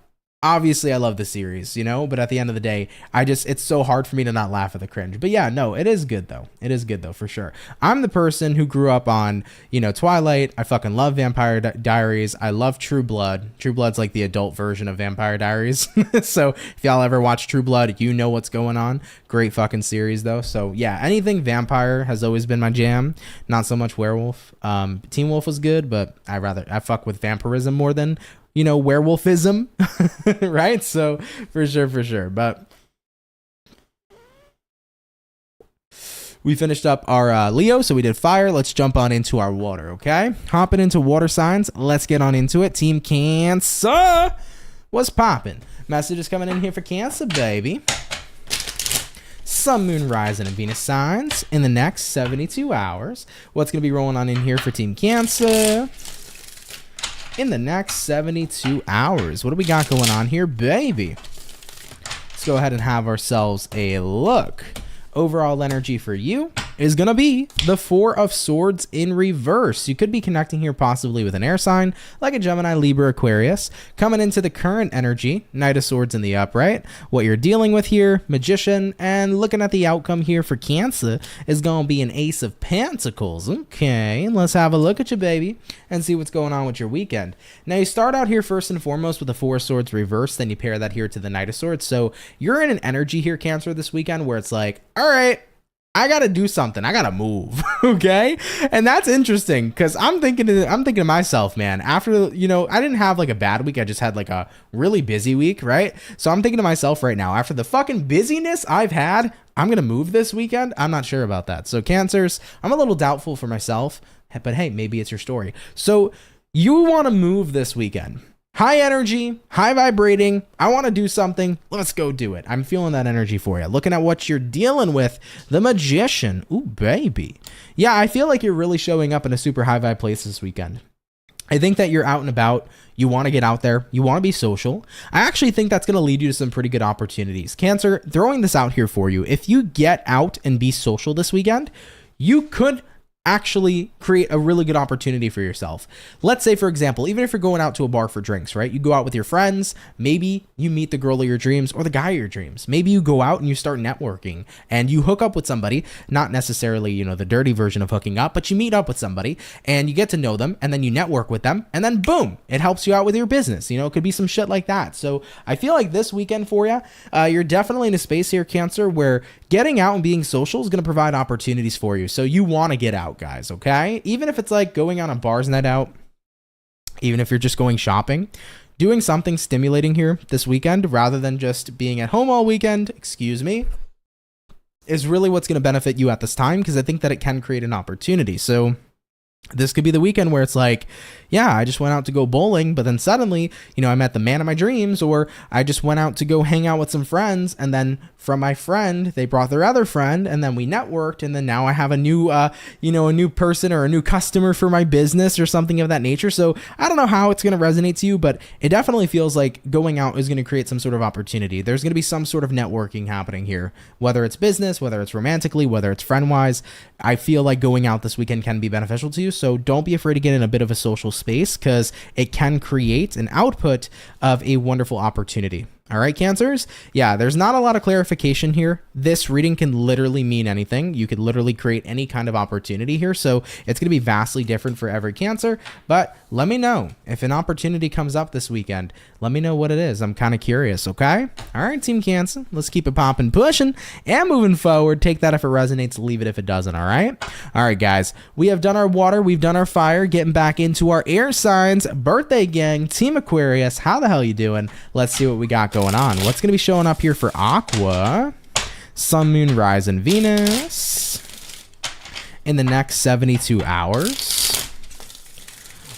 obviously I love the series, you know, but at the end of the day, it's so hard for me to not laugh at the cringe. But yeah, no, it is good though. It is good though, for sure. I'm the person who grew up on, Twilight. I fucking love Vampire Diaries. I love True Blood. True Blood's like the adult version of Vampire Diaries. So if y'all ever watch True Blood, you know what's going on. Great fucking series though. So yeah, anything vampire has always been my jam. Not so much werewolf. Teen Wolf was good, but I fuck with vampirism more than werewolfism, right? So for sure. But we finished up our Leo, so we did fire. Let's jump on into our water, okay? Hopping into water signs. Let's get on into it. Team Cancer, what's popping? Messages coming in here for Cancer, baby. Sun, Moon, Rising, and Venus signs in the next 72 hours. What's going to be rolling on in here for Team Cancer in the next 72 hours? What do we got going on here, baby? Let's go ahead and have ourselves a look. Overall energy for you is going to be the Four of Swords in reverse. You could be connecting here possibly with an air sign like a Gemini, Libra, Aquarius. Coming into the current energy, Knight of Swords in the upright. What you're dealing with here, Magician, and looking at the outcome here for Cancer is going to be an Ace of Pentacles. Okay, let's have a look at you, baby, and see what's going on with your weekend. Now, you start out here first and foremost with the Four of Swords reverse, then you pair that here to the Knight of Swords. So you're in an energy here, Cancer, this weekend where it's like, all right, I gotta do something. I gotta move. Okay, and that's interesting because I'm thinking to myself, man. After I didn't have like a bad week. I just had like a really busy week, right? So I'm thinking to myself right now, after the fucking busyness I've had, I'm gonna move this weekend. I'm not sure about that. So Cancers, I'm a little doubtful for myself, but hey, maybe it's your story. So you want to move this weekend. High energy, high vibrating. I want to do something. Let's go do it. I'm feeling that energy for you. Looking at what you're dealing with, the Magician. Ooh, baby. Yeah, I feel like you're really showing up in a super high vibe place this weekend. I think that you're out and about. You want to get out there. You want to be social. I actually think that's going to lead you to some pretty good opportunities. Cancer, throwing this out here for you. If you get out and be social this weekend, you could actually create a really good opportunity for yourself. Let's say, for example, even if you're going out to a bar for drinks, right? You go out with your friends, maybe you meet the girl of your dreams or the guy of your dreams. Maybe you go out and you start networking and you hook up with somebody, not necessarily, the dirty version of hooking up, but you meet up with somebody and you get to know them and then you network with them and then boom, it helps you out with your business. It could be some shit like that. So I feel like this weekend for you, you're definitely in a space here, Cancer, where getting out and being social is going to provide opportunities for you. So you want to get out, guys, okay? Even if it's like going on a bars night out, even if you're just going shopping, doing something stimulating here this weekend rather than just being at home all weekend, is really what's going to benefit you at this time, because I think that it can create an opportunity. So this could be the weekend where it's like, yeah, I just went out to go bowling, but then suddenly, I met the man of my dreams, or I just went out to go hang out with some friends, and then from my friend, they brought their other friend, and then we networked, and then now I have a new, a new person or a new customer for my business or something of that nature. So I don't know how it's going to resonate to you, but it definitely feels like going out is going to create some sort of opportunity. There's going to be some sort of networking happening here, whether it's business, whether it's romantically, whether it's friend-wise. I feel like going out this weekend can be beneficial to you. So don't be afraid to get in a bit of a social space, because it can create an output of a wonderful opportunity. All right, Cancers? Yeah, there's not a lot of clarification here. This reading can literally mean anything. You could literally create any kind of opportunity here. So it's going to be vastly different for every Cancer. But let me know if an opportunity comes up this weekend. Let me know what it is. I'm kind of curious, okay? All right, Team Cancer, let's keep it popping, pushing, and moving forward. Take that if it resonates, leave it if it doesn't, all right? All right, guys, we have done our water, we've done our fire, getting back into our air signs. Birthday gang, Team Aquarius, how the hell you doing? Let's see what we got going on. What's going to be showing up here for Aqua? Sun, Moon, Rising, Venus in the next 72 hours.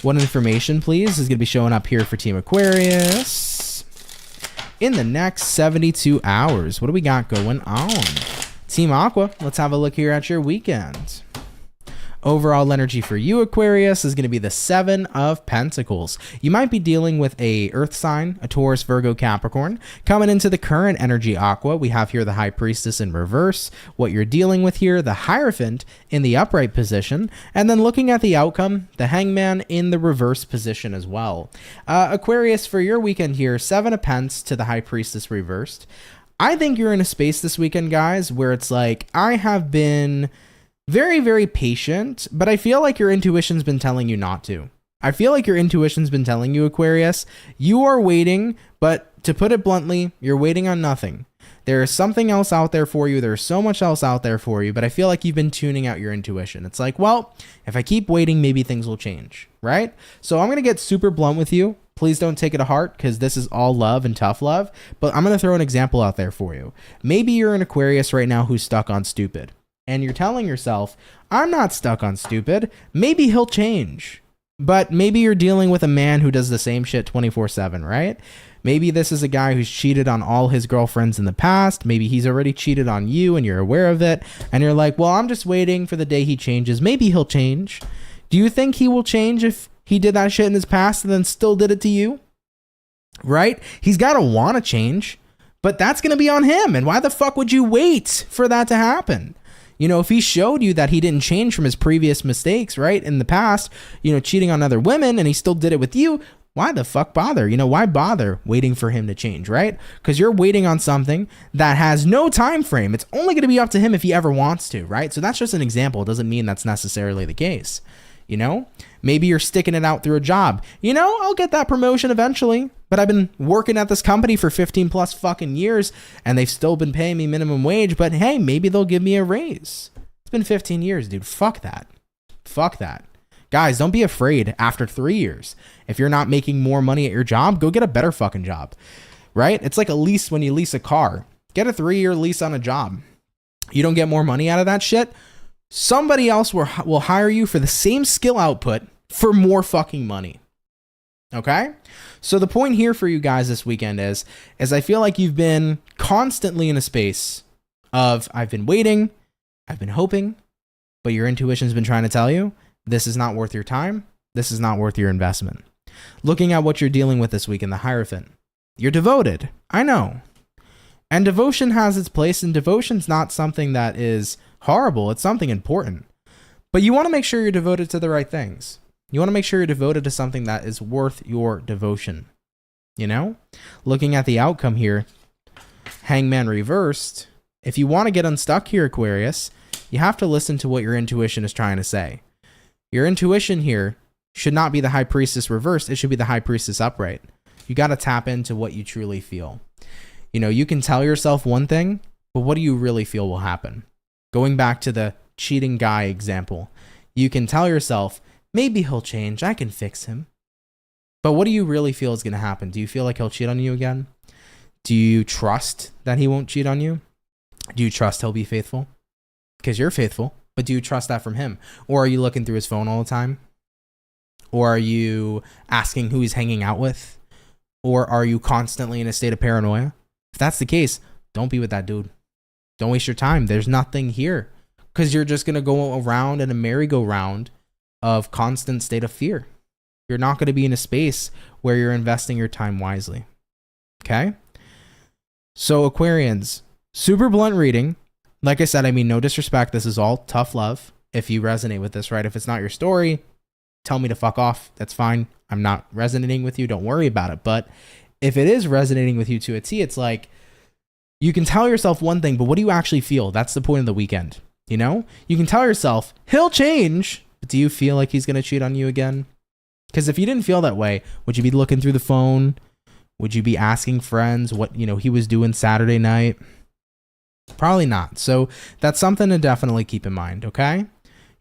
What information, please, is going to be showing up here for Team Aquarius in the next 72 hours? What do we got going on? Team Aqua, let's have a look here at your weekend. Overall energy for you, Aquarius, is going to be the Seven of Pentacles. You might be dealing with a earth sign, a Taurus, Virgo, Capricorn. Coming into the current energy, Aqua, we have here the High Priestess in reverse. What you're dealing with here, the Hierophant in the upright position. And then looking at the outcome, the Hangman in the reverse position as well. Aquarius, for your weekend here, Seven of Pence to the High Priestess reversed. I think you're in a space this weekend, guys, where it's like, I have been very, very patient, but I feel like your intuition's been telling you not to. I feel like your intuition's been telling you, Aquarius, you are waiting, but to put it bluntly, you're waiting on nothing. There is something else out there for you. There's so much else out there for you, but I feel like you've been tuning out your intuition. It's like, well, if I keep waiting, maybe things will change, right? So I'm going to get super blunt with you. Please don't take it to heart, because this is all love and tough love, but I'm going to throw an example out there for you. Maybe you're an Aquarius right now who's stuck on stupid. And you're telling yourself, I'm not stuck on stupid. Maybe he'll change. But maybe you're dealing with a man who does the same shit 24/7, right? Maybe this is a guy who's cheated on all his girlfriends in the past. Maybe he's already cheated on you and you're aware of it. And you're like, well, I'm just waiting for the day he changes. Maybe he'll change. Do you think he will change if he did that shit in his past and then still did it to you? Right? He's got to want to change, but that's going to be on him. And why the fuck would you wait for that to happen? You know, if he showed you that he didn't change from his previous mistakes, right, in the past, you know, cheating on other women, and he still did it with you, why the fuck bother? You know, why bother waiting for him to change, right? Because you're waiting on something that has no time frame. It's only going to be up to him if he ever wants to, right? So that's just an example. It doesn't mean that's necessarily the case. You know, maybe you're sticking it out through a job. You know, I'll get that promotion eventually, but I've been working at this company for 15 plus fucking years and they've still been paying me minimum wage, but hey, maybe they'll give me a raise. It's been 15 years, dude. Fuck that. Fuck that. Guys, don't be afraid after 3 years. If you're not making more money at your job, go get a better fucking job, right? It's like a lease when you lease a car. Get a 3-year lease on a job. You don't get more money out of that shit. Somebody else will hire you for the same skill output for more fucking money. Okay? So the point here for you guys this weekend is I feel like you've been constantly in a space of I've been waiting, I've been hoping, but your intuition's been trying to tell you this is not worth your time. This is not worth your investment. Looking at what you're dealing with this week in the Hierophant, you're devoted. I know. And devotion has its place, and devotion's not something that is horrible. It's something important. But you want to make sure you're devoted to the right things. You want to make sure you're devoted to something that is worth your devotion. You know? Looking at the outcome here, Hangman reversed. If you want to get unstuck here, Aquarius, you have to listen to what your intuition is trying to say. Your intuition here should not be the High Priestess reversed. It should be the High Priestess upright. You got to tap into what you truly feel. You know, you can tell yourself one thing, but what do you really feel will happen? Going back to the cheating guy example, you can tell yourself, maybe he'll change. I can fix him. But what do you really feel is going to happen? Do you feel like he'll cheat on you again? Do you trust that he won't cheat on you? Do you trust he'll be faithful? Because you're faithful, but do you trust that from him? Or are you looking through his phone all the time? Or are you asking who he's hanging out with? Or are you constantly in a state of paranoia? If that's the case, don't be with that dude. Don't waste your time. There's nothing here. Because you're just going to go around in a merry-go-round of constant state of fear. You're not going to be in a space where you're investing your time wisely. Okay? So Aquarians, super blunt reading. Like I said, I mean, no disrespect. This is all tough love. If you resonate with this, right? If it's not your story, tell me to fuck off. That's fine. I'm not resonating with you. Don't worry about it. But if it is resonating with you to a T, it's like you can tell yourself one thing, but what do you actually feel? That's the point of the weekend. You know, you can tell yourself he'll change, but do you feel like he's going to cheat on you again? Because if you didn't feel that way, would you be looking through the phone? Would you be asking friends what, you know, he was doing Saturday night? Probably not. So that's something to definitely keep in mind. Okay.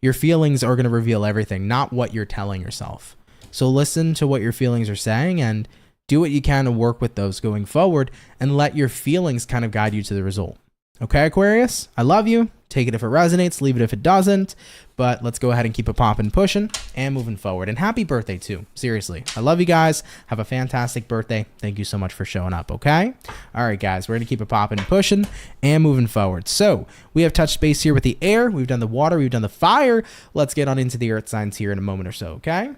Your feelings are going to reveal everything, not what you're telling yourself. So listen to what your feelings are saying and do what you can to work with those going forward and let your feelings kind of guide you to the result. Okay, Aquarius? I love you. Take it if it resonates, leave it if it doesn't. But let's go ahead and keep it popping, pushing, and moving forward. And happy birthday, too. Seriously. I love you guys. Have a fantastic birthday. Thank you so much for showing up, okay? All right, guys. We're going to keep it popping, pushing, and moving forward. So we have touched base here with the air. We've done the water. We've done the fire. Let's get on into the earth signs here in a moment or so, okay?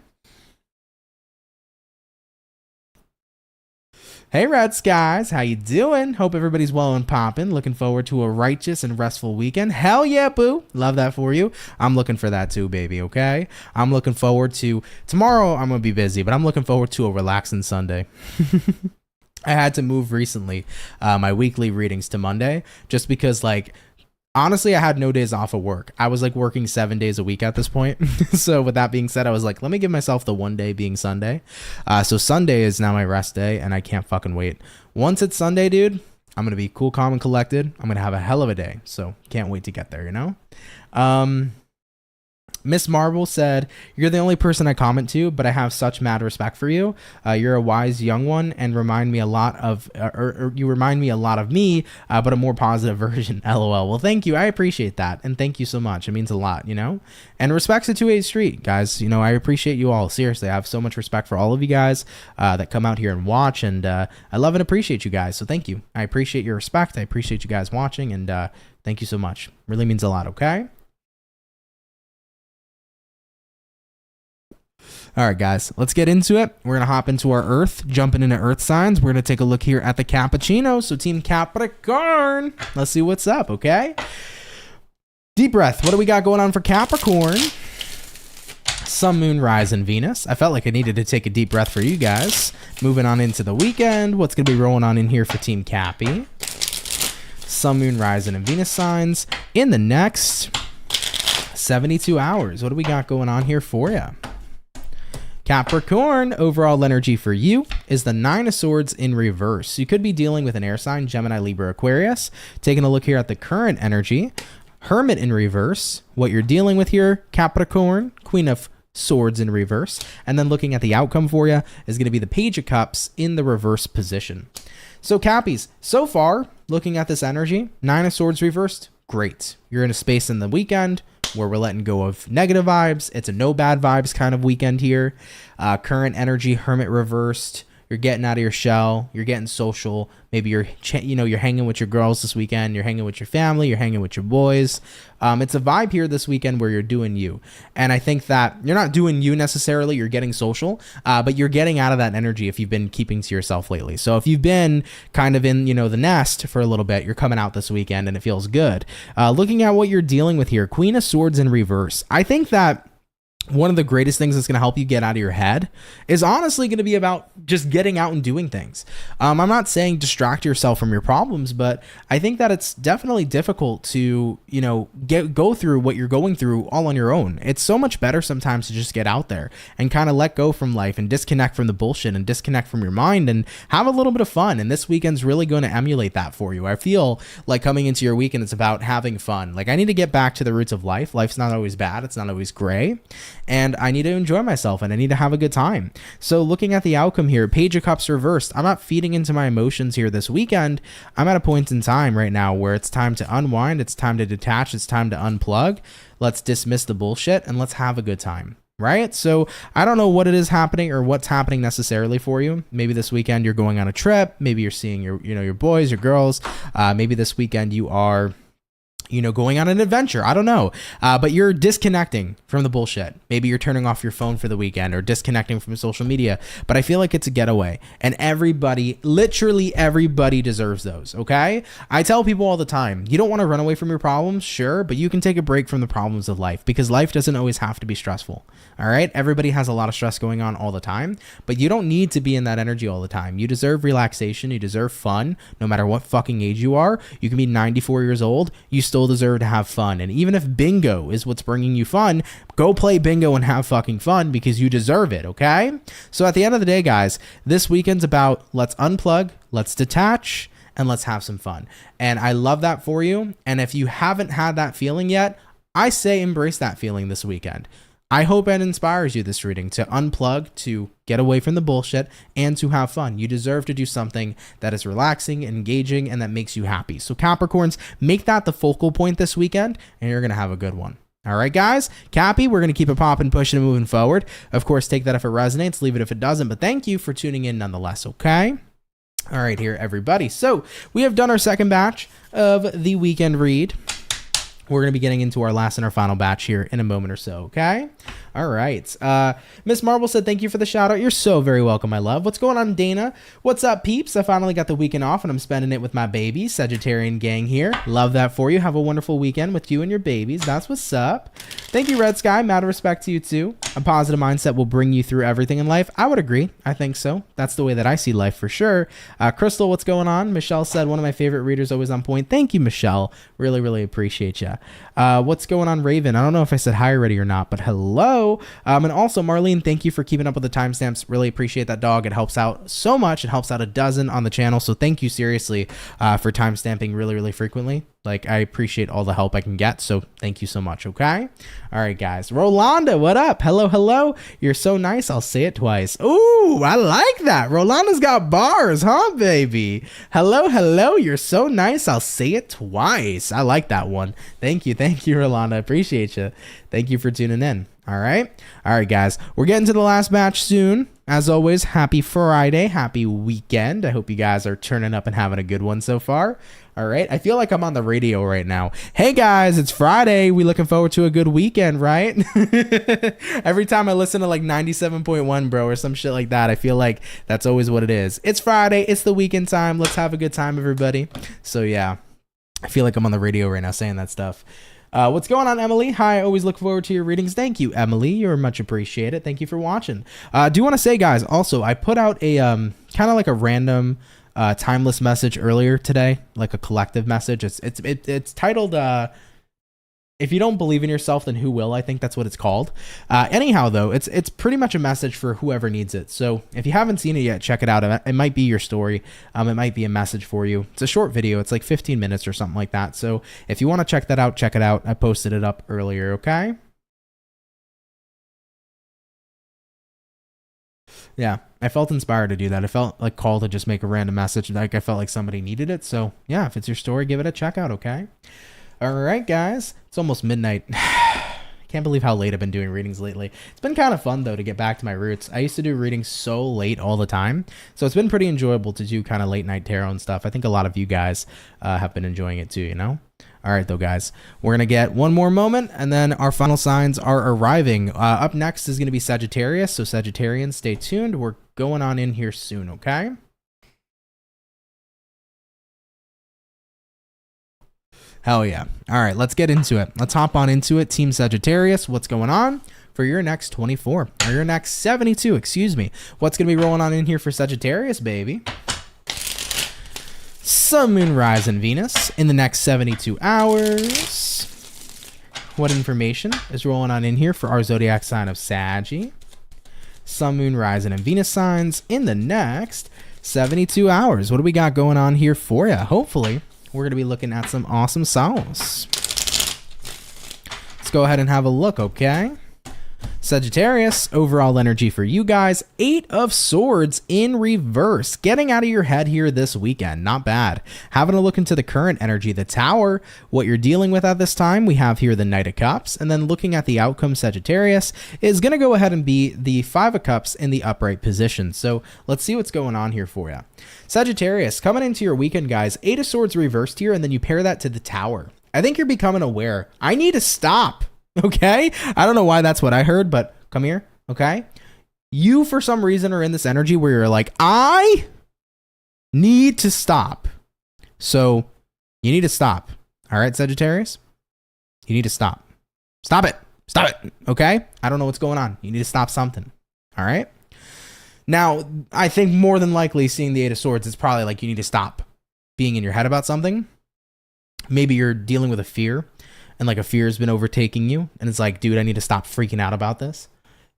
Hey, Red Skies, how you doing? Hope everybody's well and popping. Looking forward to a righteous and restful weekend. Hell yeah, boo. Love that for you. I'm looking for that too, baby, okay? I'm looking forward to... Tomorrow, I'm going to be busy, but I'm looking forward to a relaxing Sunday. I had to move recently my weekly readings to Monday just because, like... Honestly, I had no days off of work. I was like working 7 days a week at this point. So with that being said, I was like, let me give myself the one day being Sunday. So Sunday is now my rest day and I can't fucking wait. Once it's Sunday, dude, I'm going to be cool, calm, and collected. I'm going to have a hell of a day. So can't wait to get there, you know? Man, Miss Marvel said, "You're the only person I comment to, but I have such mad respect for you. You're a wise young one and remind me a lot of, or you remind me a lot of me, but a more positive version." LOL. Well, thank you. I appreciate that. And thank you so much. It means a lot, you know? And respect's a two-way street, guys. You know, I appreciate you all. Seriously, I have so much respect for all of you guys that come out here and watch. And I love and appreciate you guys. So thank you. I appreciate your respect. I appreciate you guys watching. And thank you so much. Really means a lot, okay? All right, guys, let's get into it. We're going to hop into our Earth, jumping into Earth signs. We're going to take a look here at the Cappuccino. So Team Capricorn, let's see what's up, okay? Deep breath. What do we got going on for Capricorn? Sun, Moon, Rise, and Venus. I felt like I needed to take a deep breath for you guys. Moving on into the weekend. What's going to be rolling on in here for Team Cappy? Sun, Moon, Rise, and Venus signs in the next 72 hours. What do we got going on here for you? Capricorn, overall energy for you is the Nine of Swords in reverse. You could be dealing with an air sign, Gemini, Libra, Aquarius. Taking a look here at the current energy, Hermit in reverse. What you're dealing with here, Capricorn, Queen of Swords in reverse. And then looking at the outcome for you is going to be the Page of Cups in the reverse position. So Cappies, so far, looking at this energy, Nine of Swords reversed, great. You're in a space in the weekend where we're letting go of negative vibes. It's a no bad vibes kind of weekend here. Current energy, Hermit reversed. You're getting out of your shell. You're getting social. Maybe you're hanging with your girls this weekend. You're hanging with your family. You're hanging with your boys. It's a vibe here this weekend where you're doing you. And I think that you're not doing you necessarily. You're getting social, but you're getting out of that energy if you've been keeping to yourself lately. So if you've been kind of in, the nest for a little bit, you're coming out this weekend and it feels good. Looking at what you're dealing with here, Queen of Swords in reverse. I think that one of the greatest things that's going to help you get out of your head is honestly going to be about just getting out and doing things. I'm not saying distract yourself from your problems, but I think that it's definitely difficult to, go through what you're going through all on your own. It's so much better sometimes to just get out there and kind of let go from life and disconnect from the bullshit and disconnect from your mind and have a little bit of fun. And this weekend's really going to emulate that for you. I feel like coming into your weekend, it's about having fun. Like I need to get back to the roots of life. Life's not always bad. It's not always gray. And I need to enjoy myself and I need to have a good time. So looking at the outcome here, Page of Cups reversed. I'm not feeding into my emotions here this weekend. I'm at a point in time right now where it's time to unwind. It's time to detach. It's time to unplug. Let's dismiss the bullshit and let's have a good time. Right? So I don't know what it is happening or what's happening necessarily for you. Maybe this weekend you're going on a trip. Maybe you're seeing your boys, your girls. Maybe this weekend you are going on an adventure. I don't know. But you're disconnecting from the bullshit. Maybe you're turning off your phone for the weekend or disconnecting from social media. But I feel like it's a getaway. And everybody, literally everybody deserves those, okay? I tell people all the time, you don't want to run away from your problems, sure, but you can take a break from the problems of life because life doesn't always have to be stressful, all right? Everybody has a lot of stress going on all the time, but you don't need to be in that energy all the time. You deserve relaxation. You deserve fun, no matter what fucking age you are. You can be 94 years old. You still deserve to have fun. And even if bingo is what's bringing you fun, go play bingo and have fucking fun because you deserve it, okay? So at the end of the day, guys, this weekend's about let's unplug, let's detach, and let's have some fun. And I love that for you. And if you haven't had that feeling yet, I say embrace that feeling this weekend. I hope it inspires you, this reading, to unplug, to get away from the bullshit, and to have fun. You deserve to do something that is relaxing, engaging, and that makes you happy. So Capricorns, make that the focal point this weekend, and you're going to have a good one. All right, guys? Cappy, we're going to keep it popping, pushing, and moving forward. Of course, take that if it resonates, leave it if it doesn't, but thank you for tuning in nonetheless, okay? All right, here, everybody. So we have done our second batch of the weekend read. We're going to be getting into our last and our final batch here in a moment or so, okay? All right. Miss Marvel said, thank you for the shout out. You're so very welcome, my love. What's going on, Dana? What's up, peeps? I finally got the weekend off and I'm spending it with my babies. Sagittarian gang here. Love that for you. Have a wonderful weekend with you and your babies. That's what's up. Thank you, Red Sky. Mad respect to you, too. A positive mindset will bring you through everything in life. I would agree. I think so. That's the way that I see life for sure. Crystal, what's going on? Michelle said, one of my favorite readers, always on point. Thank you, Michelle. Really, really appreciate you. What's going on, Raven? I don't know if I said hi already or not, but hello. And also, Marlene, thank you for keeping up with the timestamps. Really appreciate that, dog. It helps out so much. It helps out a dozen on the channel. So thank you seriously for timestamping really, really frequently. Like, I appreciate all the help I can get, so thank you so much, okay? All right, guys. Rolanda, what up? Hello, hello. You're so nice. I'll say it twice. Ooh, I like that. Rolanda's got bars, huh, baby? Hello, hello. You're so nice. I'll say it twice. I like that one. Thank you, Rolanda. Appreciate you. Thank you for tuning in. All right, guys. We're getting to the last batch soon. As always, happy Friday, happy weekend. I hope you guys are turning up and having a good one so far. All right, I feel like I'm on the radio right now. Hey guys, it's Friday. We looking forward to a good weekend, right? Every time I listen to like 97.1, bro, or some shit like that, I feel like that's always what it is. It's Friday. It's the weekend time. Let's have a good time, everybody. So yeah, I feel like I'm on the radio right now saying that stuff. What's going on, Emily? Hi, I always look forward to your readings. Thank you, Emily. You're much appreciated. Thank you for watching. Do want to say, guys, also, I put out a kind of like a random timeless message earlier today, like a collective message. It's titled "If you don't believe in yourself, then who will?" I think that's what it's called. Anyhow, though, it's pretty much a message for whoever needs it. So if you haven't seen it yet, check it out. It might be your story. It might be a message for you. It's a short video. It's like 15 minutes or something like that. So if you want to check that out, check it out. I posted it up earlier, okay? Yeah, I felt inspired to do that. I felt like called to just make a random message. Like I felt like somebody needed it. So yeah, if it's your story, give it a check out, okay? All right, guys. It's almost midnight. Can't believe how late I've been doing readings lately. It's been kind of fun, though, to get back to my roots. I used to do readings so late all the time. So it's been pretty enjoyable to do kind of late night tarot and stuff. I think a lot of you guys have been enjoying it too, you know? All right, though, guys. We're going to get one more moment, and then our final signs are arriving. Up next is going to be Sagittarius. So Sagittarians, stay tuned. We're going on in here soon, okay? Hell yeah. All right, let's get into it. Let's hop on into it. Team Sagittarius, what's going on for your next 24? Or your next 72, excuse me. What's going to be rolling on in here for Sagittarius, baby? Sun, Moon, Rise, and Venus in the next 72 hours. What information is rolling on in here for our zodiac sign of Saggy? Sun, Moon, Rising, and Venus signs in the next 72 hours. What do we got going on here for you? Hopefully, we're going to be looking at some awesome sauce. Let's go ahead and have a look, okay? Sagittarius, overall energy for you guys, 8 of Swords in reverse. Getting out of your head here this weekend. Not bad. Having a look into the current energy, the Tower, what you're dealing with at this time. We have here the Knight of Cups. And then looking at the outcome, Sagittarius is going to go ahead and be the 5 of Cups in the upright position. So let's see what's going on here for you. Sagittarius, coming into your weekend, guys, 8 of Swords reversed here, and then you pair that to the Tower. I think you're becoming aware. I need to stop. Okay? I don't know why that's what I heard, but come here. Okay? You, for some reason, are in this energy where you're like, I need to stop. So you need to stop. All right, Sagittarius? You need to stop. Stop it. Stop it. Okay? I don't know what's going on. You need to stop something. All right? Now, I think more than likely seeing the 8 of Swords, it's probably like you need to stop being in your head about something. Maybe you're dealing with a fear. And like a fear has been overtaking you. And it's like, dude, I need to stop freaking out about this.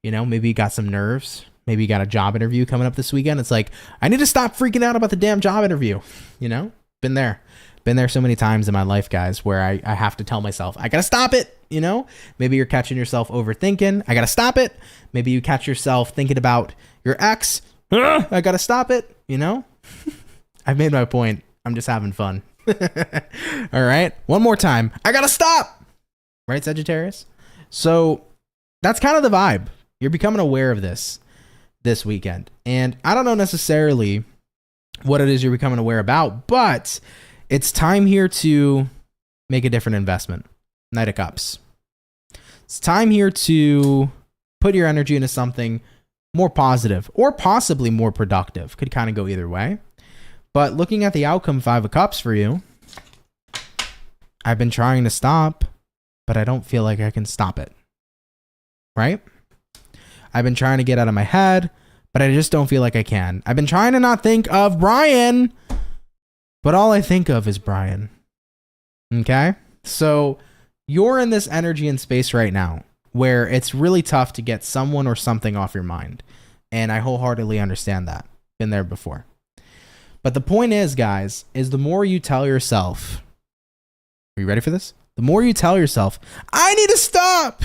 You know, maybe you got some nerves. Maybe you got a job interview coming up this weekend. It's like, I need to stop freaking out about the damn job interview. You know, been there so many times in my life, guys, where I have to tell myself, I got to stop it. You know, maybe you're catching yourself overthinking. I got to stop it. Maybe you catch yourself thinking about your ex. I got to stop it. You know, I've made my point. I'm just having fun. All right, one more time. I gotta stop. Right, Sagittarius? So that's kind of the vibe. You're becoming aware of this weekend. And I don't know necessarily what it is you're becoming aware about, but it's time here to make a different investment. Knight of Cups. It's time here to put your energy into something more positive or possibly more productive. Could kind of go either way. But looking at the outcome, 5 of Cups for you, I've been trying to stop, but I don't feel like I can stop it. Right? I've been trying to get out of my head, but I just don't feel like I can. I've been trying to not think of Brian, but all I think of is Brian. Okay? So you're in this energy and space right now where it's really tough to get someone or something off your mind. And I wholeheartedly understand that. Been there before. But the point is, guys, is the more you tell yourself, Are you ready for this? The more you tell yourself, I need to stop,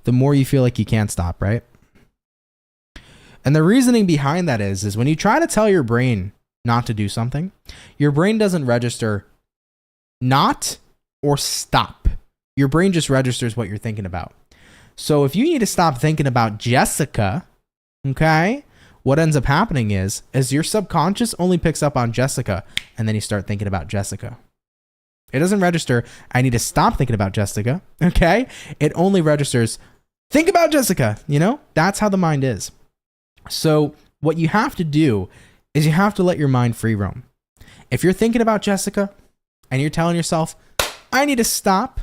the more you feel like you can't stop, right? And the reasoning behind that is when you try to tell your brain not to do something, your brain doesn't register not or stop. Your brain just registers what you're thinking about. So if you need to stop thinking about Jessica, okay, what ends up happening is your subconscious only picks up on Jessica, and then you start thinking about Jessica. It doesn't register, I need to stop thinking about Jessica, okay? It only registers, think about Jessica, you know? That's how the mind is. So what you have to do is you have to let your mind free roam. If you're thinking about Jessica and you're telling yourself, I need to stop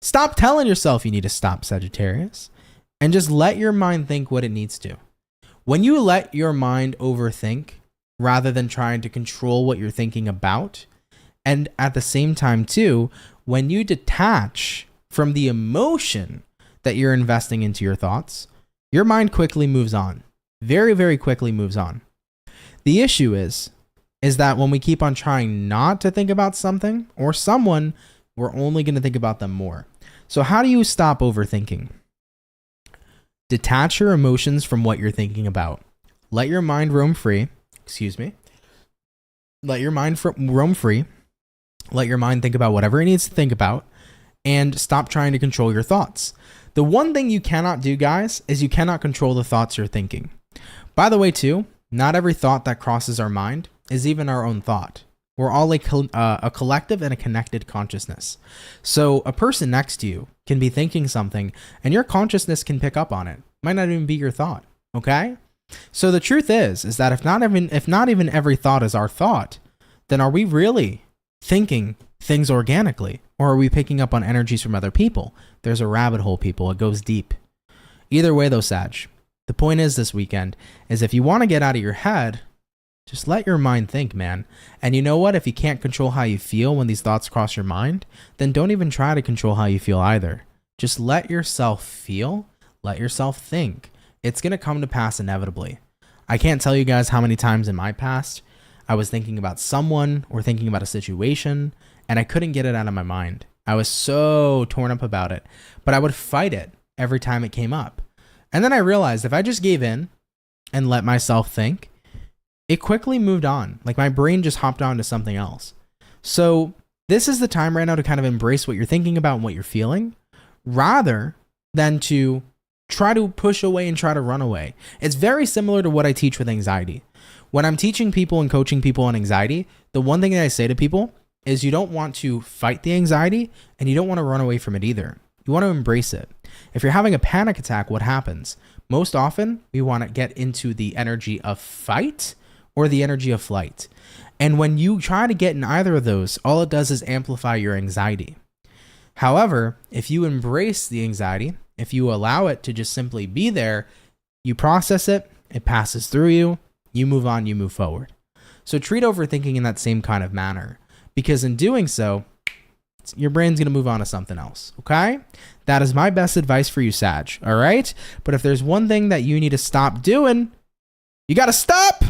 telling yourself you need to stop, Sagittarius, and just let your mind think what it needs to. When you let your mind overthink rather than trying to control what you're thinking about, and at the same time too, when you detach from the emotion that you're investing into your thoughts, your mind quickly moves on. Very, very quickly moves on. The issue is that when we keep on trying not to think about something or someone, we're only going to think about them more. So how do you stop overthinking? Detach your emotions from what you're thinking about. Let your mind roam free. Let your mind roam free. Let your mind think about whatever it needs to think about, and stop trying to control your thoughts. The one thing you cannot do, guys, is you cannot control the thoughts you're thinking. By the way, too, not every thought that crosses our mind is even our own thought. We're all a collective and a connected consciousness. So a person next to you can be thinking something and your consciousness can pick up on it. Might not even be your thought, okay? So the truth is that if not even every thought is our thought, then are we really thinking things organically? Or are we picking up on energies from other people? There's a rabbit hole, people. It goes deep. Either way, though, Sag, the point is this weekend is if you want to get out of your head, just let your mind think, man. And you know what? If you can't control how you feel when these thoughts cross your mind, then don't even try to control how you feel either. Just let yourself feel, let yourself think. It's going to come to pass inevitably. I can't tell you guys how many times in my past I was thinking about someone or thinking about a situation, and I couldn't get it out of my mind. I was so torn up about it, but I would fight it every time it came up. And then I realized if I just gave in and let myself think, it quickly moved on. Like my brain just hopped on to something else. So this is the time right now to kind of embrace what you're thinking about and what you're feeling, rather than to try to push away and try to run away. It's very similar to what I teach with anxiety. When I'm teaching people and coaching people on anxiety, the one thing that I say to people is you don't want to fight the anxiety and you don't want to run away from it either. You want to embrace it. If you're having a panic attack, what happens? Most often, we want to get into the energy of fight or the energy of flight. And when you try to get in either of those, all it does is amplify your anxiety. However, if you embrace the anxiety, if you allow it to just simply be there, you process it, it passes through you, you move on, you move forward. So treat overthinking in that same kind of manner, because in doing so, your brain's going to move on to something else, okay? That is my best advice for you, Sag, all right? But if there's one thing that you need to stop doing, you got to stop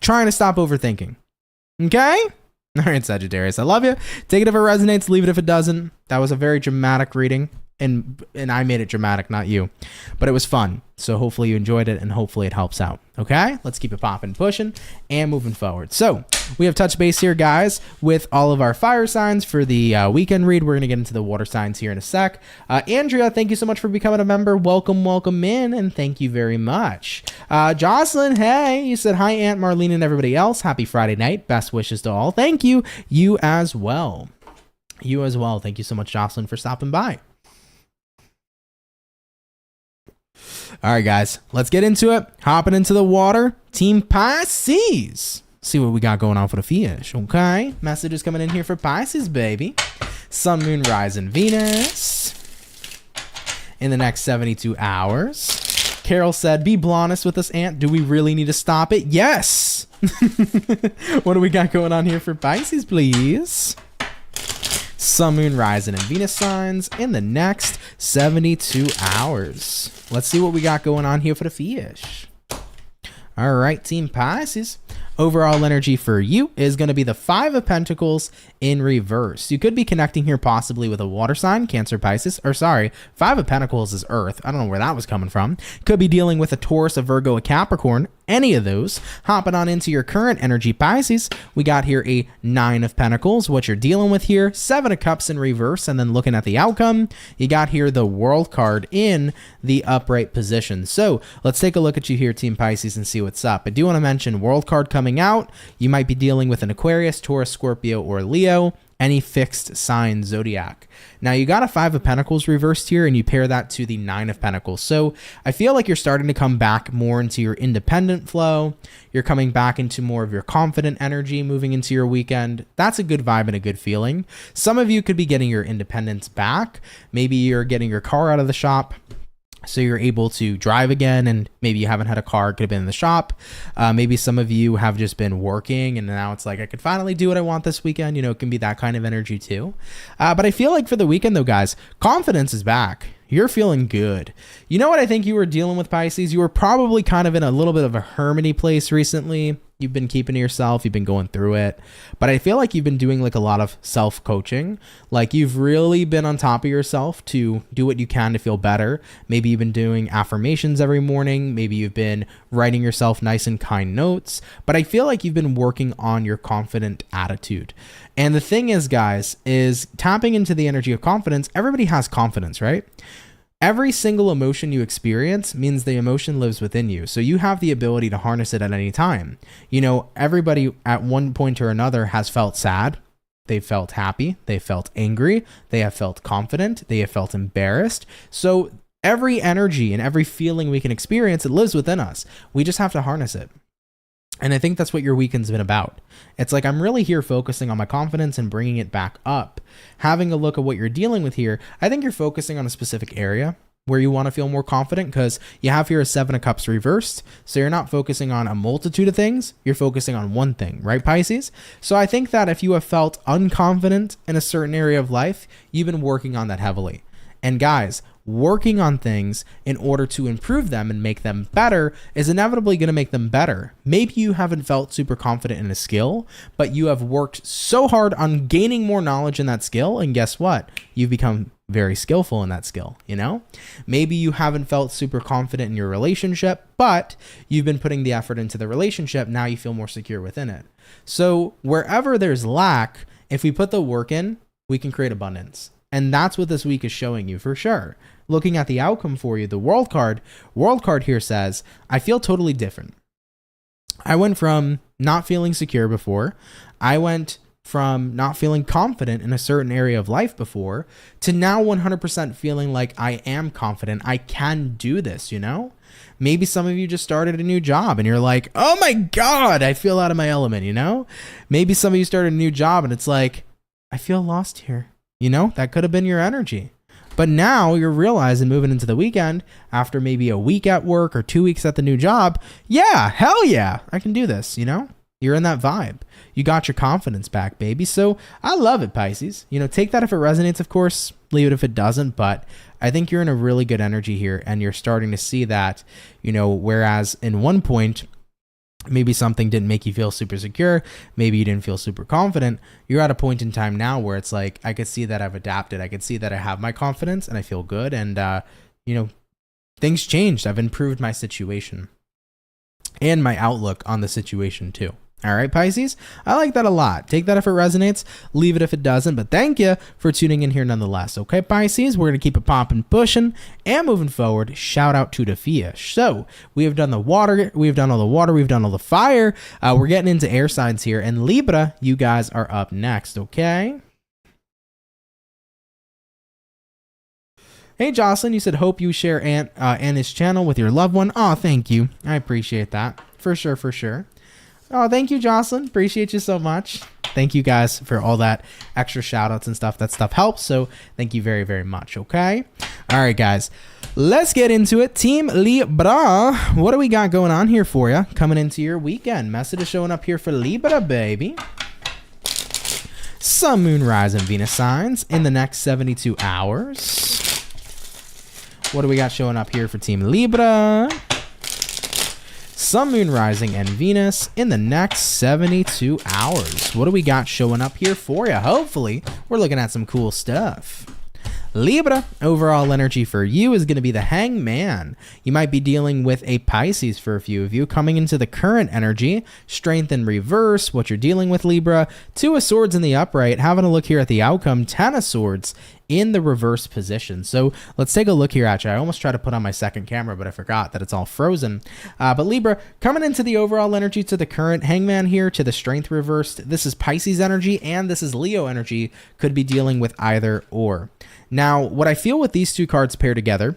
trying to stop overthinking, okay? All right, Sagittarius, I love you. Take it if it resonates, leave it if it doesn't. That was a very dramatic reading, and I made it dramatic, not you. But it was fun, so hopefully you enjoyed it, and hopefully it helps out, okay? Let's keep it popping, pushing, and moving forward. So we have touch base here, guys, with all of our fire signs for the weekend read. We're going to get into the water signs here in a sec. Andrea, thank you so much for becoming a member. Welcome in, and thank you very much. Jocelyn, hey, you said hi, Aunt Marlene and everybody else. Happy Friday night. Best wishes to all. Thank you. You as well. You as well. Thank you so much, Jocelyn, for stopping by. All right, guys, let's get into it. Hopping into the water. Team Pisces. See what we got going on for the fish, okay? Messages coming in here for Pisces, baby. Sun, Moon, Rising, Venus. In the next 72 hours. Carol said, be honest with us, Aunt. Do we really need to stop it? Yes. What do we got going on here for Pisces, please? Sun, Moon, Rising, and Venus signs in the next 72 hours. Let's see what we got going on here for the fish. All right, Team Pisces. Overall energy for you is going to be the Five of Pentacles in reverse. You could be connecting here possibly with a water sign, Cancer, Pisces, or sorry, Five of Pentacles is Earth. I don't know where that was coming from. Could be dealing with a Taurus, a Virgo, a Capricorn, any of those. Hopping on into your current energy, Pisces, we got here a Nine of Pentacles. What you're dealing with here, Seven of Cups in reverse, and then looking at the outcome, you got here the World card in the upright position. So let's take a look at you here, Team Pisces, and see what's up. I do want to mention World card coming out. You might be dealing with an Aquarius, Taurus, Scorpio, or Leo, any fixed sign zodiac. Now you got a Five of Pentacles reversed here, and you pair that to the Nine of Pentacles. So I feel like you're starting to come back more into your independent flow. You're coming back into more of your confident energy moving into your weekend. That's a good vibe and a good feeling. Some of you could be getting your independence back. Maybe you're getting your car out of the shop, so you're able to drive again, and maybe you haven't had a car, could have been in the shop. Maybe some of you have just been working, and now it's like, I could finally do what I want this weekend. You know, it can be that kind of energy too. But I feel like for the weekend though, guys, confidence is back. You're feeling good. You know what I think you were dealing with, Pisces? You were probably kind of in a little bit of a hermity place recently. You've been keeping to yourself. You've been going through it. But I feel like you've been doing like a lot of self-coaching. Like you've really been on top of yourself to do what you can to feel better. Maybe you've been doing affirmations every morning. Maybe you've been writing yourself nice and kind notes. But I feel like you've been working on your confident attitude. And the thing is, guys, is tapping into the energy of confidence. Everybody has confidence, right? Every single emotion you experience means the emotion lives within you. So you have the ability to harness it at any time. You know, everybody at one point or another has felt sad. They felt happy. They felt angry. They have felt confident. They have felt embarrassed. So every energy and every feeling we can experience, it lives within us. We just have to harness it. And I think that's what your weekend's been about. It's like, I'm really here focusing on my confidence and bringing it back up. Having a look at what you're dealing with here, I think you're focusing on a specific area where you want to feel more confident, because you have here a Seven of Cups reversed. So you're not focusing on a multitude of things. You're focusing on one thing, right, Pisces? So I think that if you have felt unconfident in a certain area of life, you've been working on that heavily. And guys, working on things in order to improve them and make them better is inevitably going to make them better. Maybe you haven't felt super confident in a skill, but you have worked so hard on gaining more knowledge in that skill, and guess what? You've become very skillful in that skill, you know? Maybe you haven't felt super confident in your relationship, but you've been putting the effort into the relationship. Now you feel more secure within it. So wherever there's lack, if we put the work in, we can create abundance. And that's what this week is showing you for sure. Looking at the outcome for you, the World card here says, I feel totally different. I went from not feeling secure before. I went from not feeling confident in a certain area of life before to now 100% feeling like I am confident. I can do this, you know? Maybe some of you just started a new job and you're like, oh my God, I feel out of my element, you know? Maybe some of you started a new job and it's like, I feel lost here. You know, that could have been your energy. But now you're realizing, moving into the weekend, after maybe a week at work or 2 weeks at the new job, yeah, hell yeah, I can do this, you know? You're in that vibe. You got your confidence back, baby. So I love it, Pisces. You know, take that if it resonates, of course. Leave it if it doesn't. But I think you're in a really good energy here, and you're starting to see that, you know, whereas in one point, maybe something didn't make you feel super secure. Maybe you didn't feel super confident. You're at a point in time now where it's like, I could see that I've adapted. I could see that I have my confidence and I feel good. And, you know, things changed. I've improved my situation and my outlook on the situation too. All right, Pisces, I like that a lot. Take that if it resonates, leave it if it doesn't, but thank you for tuning in here nonetheless. Okay, Pisces, we're going to keep it popping, pushing, and moving forward. Shout out to the fish. So we have done the water, we've done all the water, we've done all the fire. We're getting into air signs here, and Libra, you guys are up next, okay? Hey, Jocelyn, you said, hope you share Anna's channel with your loved one. Oh, thank you. I appreciate that. For sure, for sure. Oh, thank you, Jocelyn. Appreciate you so much. Thank you guys for all that extra shout outs and stuff. That stuff helps. So thank you very, very much. Okay. All right, guys, let's get into it. Team Libra, what do we got going on here for you? Coming into your weekend. Message is showing up here for Libra, baby. Sun, Moon, Rise, and Venus signs in the next 72 hours. What do we got showing up here for Team Libra? Sun, Moon, Rising, and Venus in the next 72 hours. What do we got showing up here for you? Hopefully, we're looking at some cool stuff. Libra, overall energy for you is going to be the Hangman. You might be dealing with a Pisces for a few of you. Coming into the current energy, Strength in reverse, what you're dealing with, Libra. 2 of Swords in the upright. Having a look here at the outcome, 10 of Swords in the reverse position. So let's take a look here at you. I almost tried to put on my second camera, but I forgot that it's all frozen. But Libra, coming into the overall energy to the current Hangman here, to the Strength reversed. This is Pisces energy and this is Leo energy. Could be dealing with either or. Now, what I feel with these 2 cards paired together,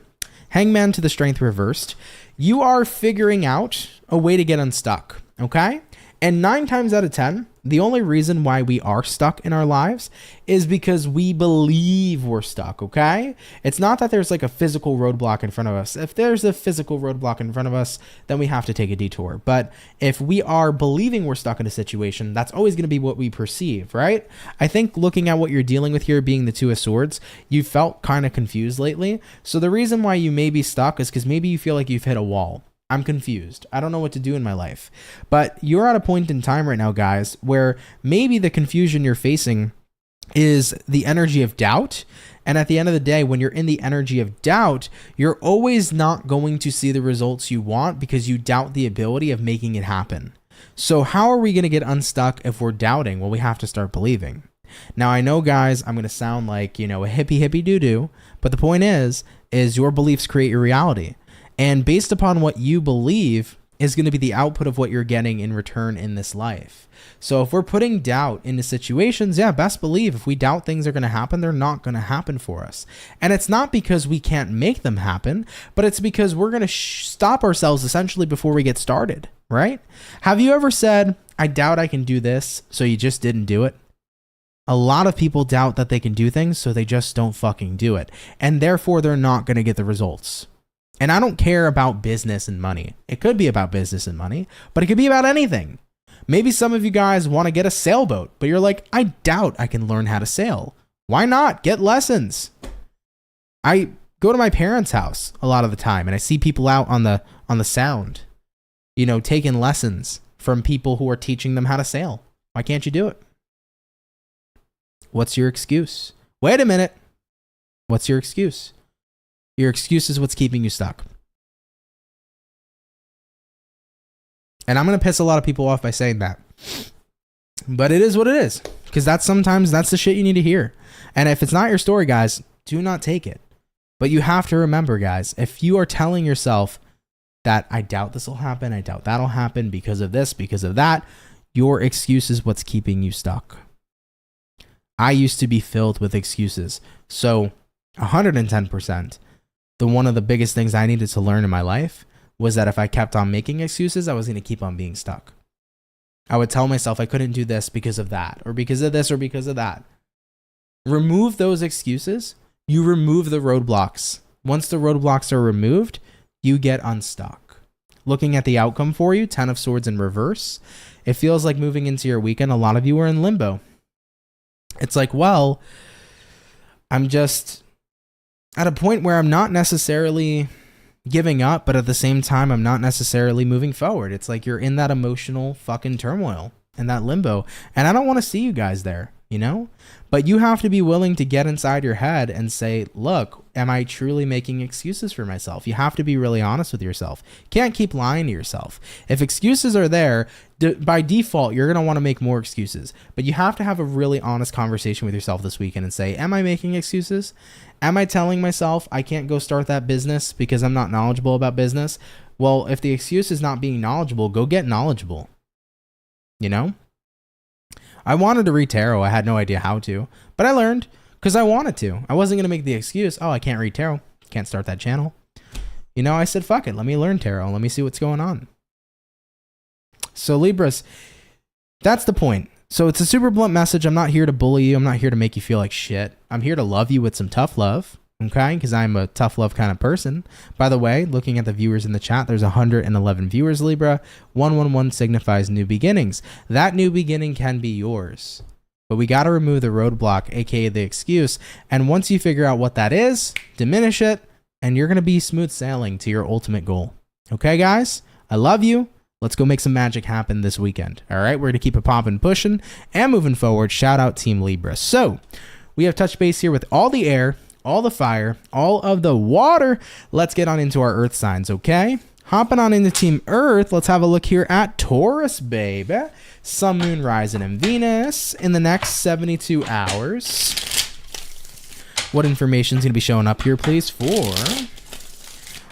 Hangman to the Strength reversed, you are figuring out a way to get unstuck, okay? And 9 times out of 10, the only reason why we are stuck in our lives is because we believe we're stuck, okay? It's not that there's like a physical roadblock in front of us. If there's a physical roadblock in front of us, then we have to take a detour. But if we are believing we're stuck in a situation, that's always going to be what we perceive, right? I think looking at what you're dealing with here being the 2 of Swords, you felt kind of confused lately. So the reason why you may be stuck is because maybe you feel like you've hit a wall. I'm confused. I don't know what to do in my life. But you're at a point in time right now, guys, where maybe the confusion you're facing is the energy of doubt. And at the end of the day, when you're in the energy of doubt, you're always not going to see the results you want because you doubt the ability of making it happen. So how are we going to get unstuck if we're doubting? Well, we have to start believing. Now, I know, guys, I'm going to sound like, a hippie doo-doo, but the point is your beliefs create your reality. And based upon what you believe is going to be the output of what you're getting in return in this life. So if we're putting doubt into situations, yeah, best believe if we doubt things are going to happen, they're not going to happen for us. And it's not because we can't make them happen, but it's because we're going to stop ourselves essentially before we get started, right? Have you ever said, I doubt I can do this, so you just didn't do it? A lot of people doubt that they can do things, so they just don't fucking do it. And therefore, they're not going to get the results. And I don't care about business and money. It could be about business and money, but it could be about anything. Maybe some of you guys want to get a sailboat, but you're like, I doubt I can learn how to sail. Why not? Get lessons. I go to my parents' house a lot of the time and I see people out on the sound, taking lessons from people who are teaching them how to sail. Why can't you do it? What's your excuse? Wait a minute. What's your excuse? Your excuse is what's keeping you stuck. And I'm going to piss a lot of people off by saying that. But it is what it is. Because sometimes that's the shit you need to hear. And if it's not your story, guys, do not take it. But you have to remember, guys, if you are telling yourself that I doubt this will happen, I doubt that'll happen because of this, because of that, your excuse is what's keeping you stuck. I used to be filled with excuses. So 110%. One of the biggest things I needed to learn in my life was that if I kept on making excuses, I was going to keep on being stuck. I would tell myself I couldn't do this because of that, or because of this, or because of that. Remove those excuses. You remove the roadblocks. Once the roadblocks are removed, you get unstuck. Looking at the outcome for you, 10 of Swords in reverse. It feels like moving into your weekend, a lot of you are in limbo. It's like, well, I'm just at a point where I'm not necessarily giving up, but at the same time, I'm not necessarily moving forward. It's like you're in that emotional fucking turmoil and that limbo. And I don't want to see you guys there, But you have to be willing to get inside your head and say, look, am I truly making excuses for myself? You have to be really honest with yourself. You can't keep lying to yourself. If excuses are there, by default, you're going to want to make more excuses. But you have to have a really honest conversation with yourself this weekend and say, am I making excuses? Am I telling myself I can't go start that business because I'm not knowledgeable about business? Well, if the excuse is not being knowledgeable, go get knowledgeable. I wanted to read tarot. I had no idea how to, but I learned because I wanted to. I wasn't going to make the excuse, oh, I can't read tarot. Can't start that channel. I said, fuck it. Let me learn tarot. Let me see what's going on. So Libras, that's the point. So it's a super blunt message. I'm not here to bully you. I'm not here to make you feel like shit. I'm here to love you with some tough love. Okay, because I'm a tough love kind of person. By the way, looking at the viewers in the chat, there's 111 viewers, Libra. 111 signifies new beginnings. That new beginning can be yours. But we got to remove the roadblock, aka the excuse. And once you figure out what that is, diminish it, and you're going to be smooth sailing to your ultimate goal. Okay, guys? I love you. Let's go make some magic happen this weekend. All right, we're going to keep it popping, pushing, and moving forward. Shout out Team Libra. So we have touch base here with all the air, all the fire, all of the water. Let's get on into our earth signs, okay? Hopping on into Team Earth, let's have a look here at Taurus, baby. Sun, Moon, Rising, and Venus in the next 72 hours. What information is going to be showing up here, please, for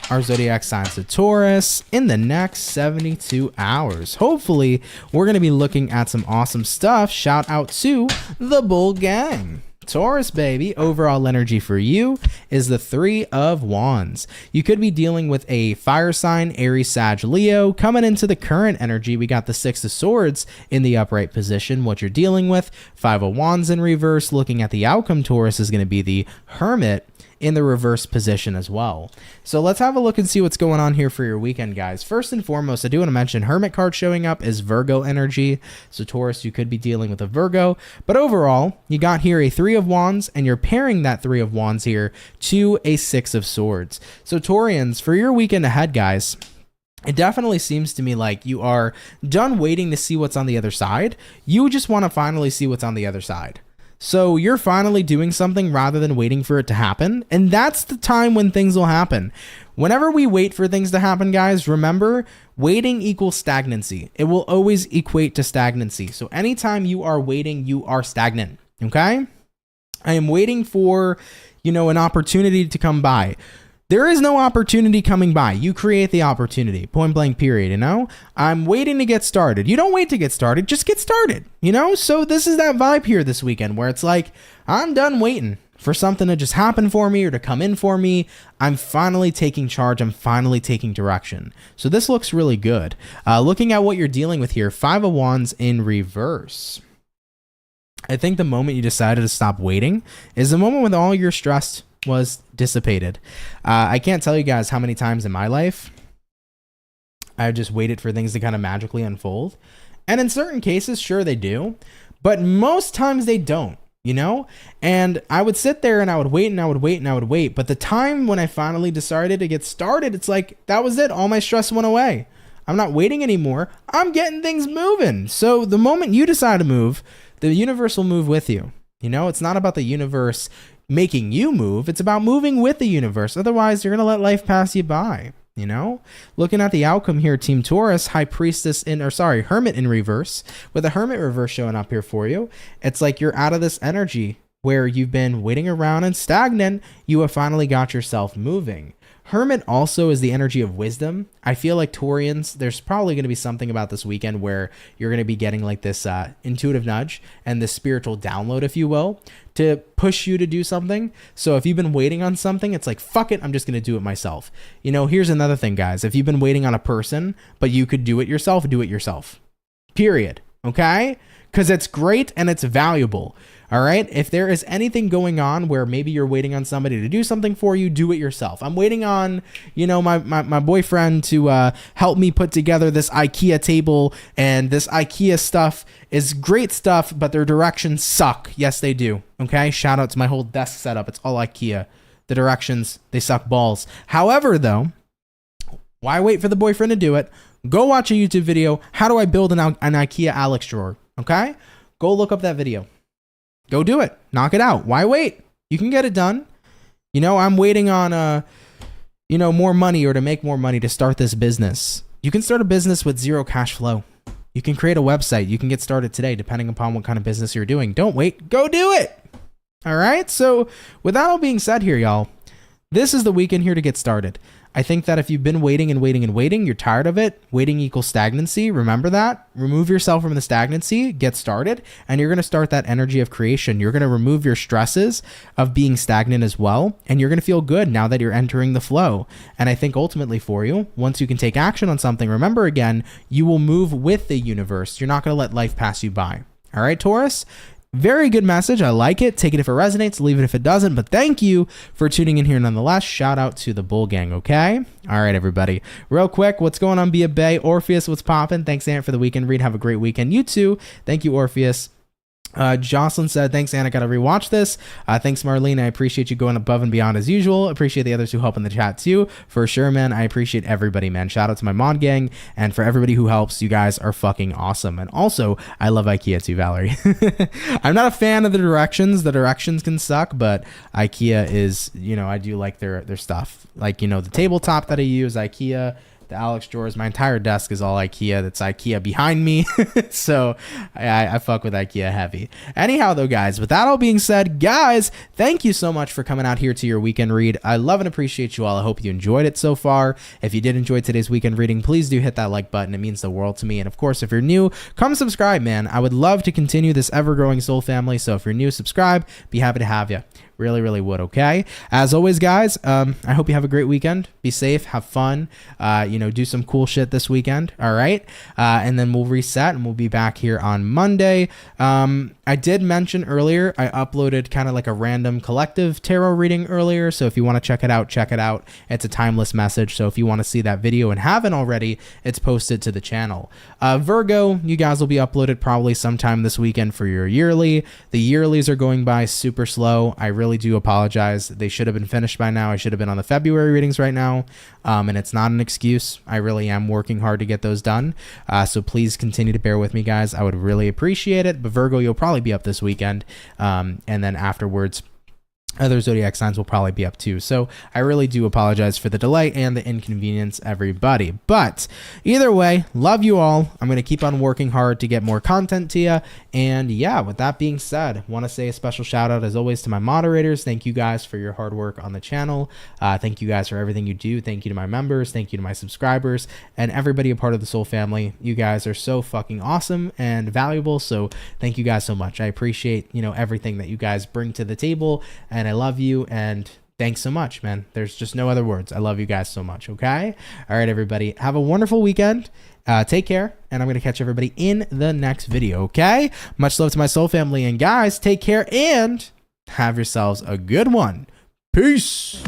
our zodiac signs of Taurus in the next 72 hours. Hopefully, we're going to be looking at some awesome stuff. Shout out to the Bull Gang. Taurus, baby, overall energy for you is the 3 of Wands. You could be dealing with a fire sign, Aries, Sag, Leo. Coming into the current energy, we got the 6 of Swords in the upright position. What you're dealing with, 5 of Wands in reverse. Looking at the outcome, Taurus is going to be the Hermit in the reverse position as well. So let's have a look and see what's going on here for your weekend, guys. First and foremost, I do want to mention Hermit card showing up is Virgo energy. So Taurus, you could be dealing with a Virgo, but overall you got here a 3 of Wands, and you're pairing that 3 of Wands here to a 6 of Swords. So Taurians, for your weekend ahead, guys, it definitely seems to me like you are done waiting to see what's on the other side. You just want to finally see what's on the other side. So you're finally doing something rather than waiting for it to happen. And that's the time when things will happen. Whenever we wait for things to happen, guys, remember, waiting equals stagnancy. It will always equate to stagnancy. So anytime you are waiting, you are stagnant. Okay? I am waiting for, an opportunity to come by. There is no opportunity coming by. You create the opportunity. Point blank period, I'm waiting to get started. You don't wait to get started. Just get started, So this is that vibe here this weekend where it's like, I'm done waiting for something to just happen for me or to come in for me. I'm finally taking charge. I'm finally taking direction. So this looks really good. Looking at what you're dealing with here, 5 of Wands in reverse. I think the moment you decided to stop waiting is the moment when all your stress was dissipated. I can't tell you guys how many times in my life I just waited for things to kind of magically unfold. And in certain cases, sure they do, but most times they don't, And I would sit there and I would wait and I would wait and I would wait. But the time when I finally decided to get started, it's like, that was it. All my stress went away. I'm not waiting anymore. I'm getting things moving. So the moment you decide to move, the universe will move with you. It's not about the universe making you move. It's about moving with the universe. Otherwise, you're going to let life pass you by, Looking at the outcome here, Team Taurus, Hermit in reverse, with a Hermit reverse showing up here for you. It's like you're out of this energy where you've been waiting around and stagnant. You have finally got yourself moving. Hermit also is the energy of wisdom. I feel like Taurians, there's probably going to be something about this weekend where you're going to be getting like this intuitive nudge and this spiritual download, if you will, to push you to do something. So if you've been waiting on something, it's like, fuck it, I'm just going to do it myself. Here's another thing, guys. If you've been waiting on a person, but you could do it yourself, do it yourself. Period. Okay? Because it's great and it's valuable. All right. If there is anything going on where maybe you're waiting on somebody to do something for you, do it yourself. I'm waiting on, my boyfriend to help me put together this IKEA table, and this IKEA stuff is great stuff, but their directions suck. Yes, they do. Okay. Shout out to my whole desk setup. It's all IKEA. The directions, they suck balls. However, though, why wait for the boyfriend to do it? Go watch a YouTube video. How do I build an IKEA Alex drawer? Okay. Go look up that video. Go do it. Knock it out. Why wait? You can get it done. I'm waiting on, more money or to make more money to start this business. You can start a business with zero cash flow. You can create a website. You can get started today, depending upon what kind of business you're doing. Don't wait. Go do it. All right. So with that all being said here, y'all, this is the weekend here to get started. I think that if you've been waiting and waiting and waiting, you're tired of it. Waiting equals stagnancy. Remember that. Remove yourself from the stagnancy, get started, and you're going to start that energy of creation. You're going to remove your stresses of being stagnant as well, and you're going to feel good now that you're entering the flow. And I think ultimately for you, once you can take action on something, remember again, you will move with the universe. You're not going to let life pass you by. All right, Taurus? Very good message. I like it. Take it if it resonates. Leave it if it doesn't. But thank you for tuning in here nonetheless. Shout out to the Bull Gang, okay? All right, everybody. Real quick, what's going on, Be a Bay? Orpheus, what's poppin'? Thanks, Ant, for the weekend read. Have a great weekend. You too. Thank you, Orpheus. Jocelyn said, thanks, Anna. Gotta rewatch this. Thanks, Marlene. I appreciate you going above and beyond as usual. Appreciate the others who help in the chat too. For sure, man. I appreciate everybody, man. Shout out to my mod gang. And for everybody who helps, you guys are fucking awesome. And also, I love IKEA too, Valerie. I'm not a fan of the directions. The directions can suck, but IKEA is, you know, I do like their stuff. Like, you know, the tabletop that I use, IKEA. The Alex drawers, my entire desk is all IKEA. That's IKEA behind me. So I fuck with IKEA heavy. Anyhow, though, guys, with that all being said, guys, thank you so much for coming out here to your weekend read. I love and appreciate you all. I hope you enjoyed it so far. If you did enjoy today's weekend reading, please do hit that like button. It means the world to me. And of course, if you're new, come subscribe, man. I would love to continue this ever-growing soul family. So if you're new, subscribe. Be happy to have you. Really would. Okay, as always, guys, I hope you have a great weekend. Be safe, have fun, you know, do some cool shit this weekend. All right, and then we'll reset and we'll be back here on Monday. I did mention earlier I uploaded kind of like a random collective tarot reading earlier, so if you want to check it out, it's a timeless message. So if you want to see that video and haven't already, it's posted to the channel. Virgo, you guys will be uploaded probably sometime this weekend for your yearly. The yearlies are going by super slow. I really do apologize. They should have been finished by now. I should have been on the February readings right now, and it's not an excuse. I really am working hard to get those done, so please continue to bear with me, guys. I would really appreciate it. But Virgo, you'll probably be up this weekend, and then afterwards other zodiac signs will probably be up too. So I really do apologize for the delay and the inconvenience, everybody. But either way, love you all. I'm going to keep on working hard to get more content to you. And yeah, with that being said, want to say a special shout out as always to my moderators. Thank you guys for your hard work on the channel. Thank you guys for everything you do. Thank you to my members. Thank you to my subscribers and everybody a part of the Soul family. You guys are so fucking awesome and valuable. So thank you guys so much. I appreciate, you know, everything that you guys bring to the table, and I love you, and thanks so much, man. There's just no other words. I love you guys so much. Okay. All right, everybody, have a wonderful weekend. Take care, and I'm going to catch everybody in the next video. Okay. Much love to my soul family, and guys, take care and have yourselves a good one. Peace.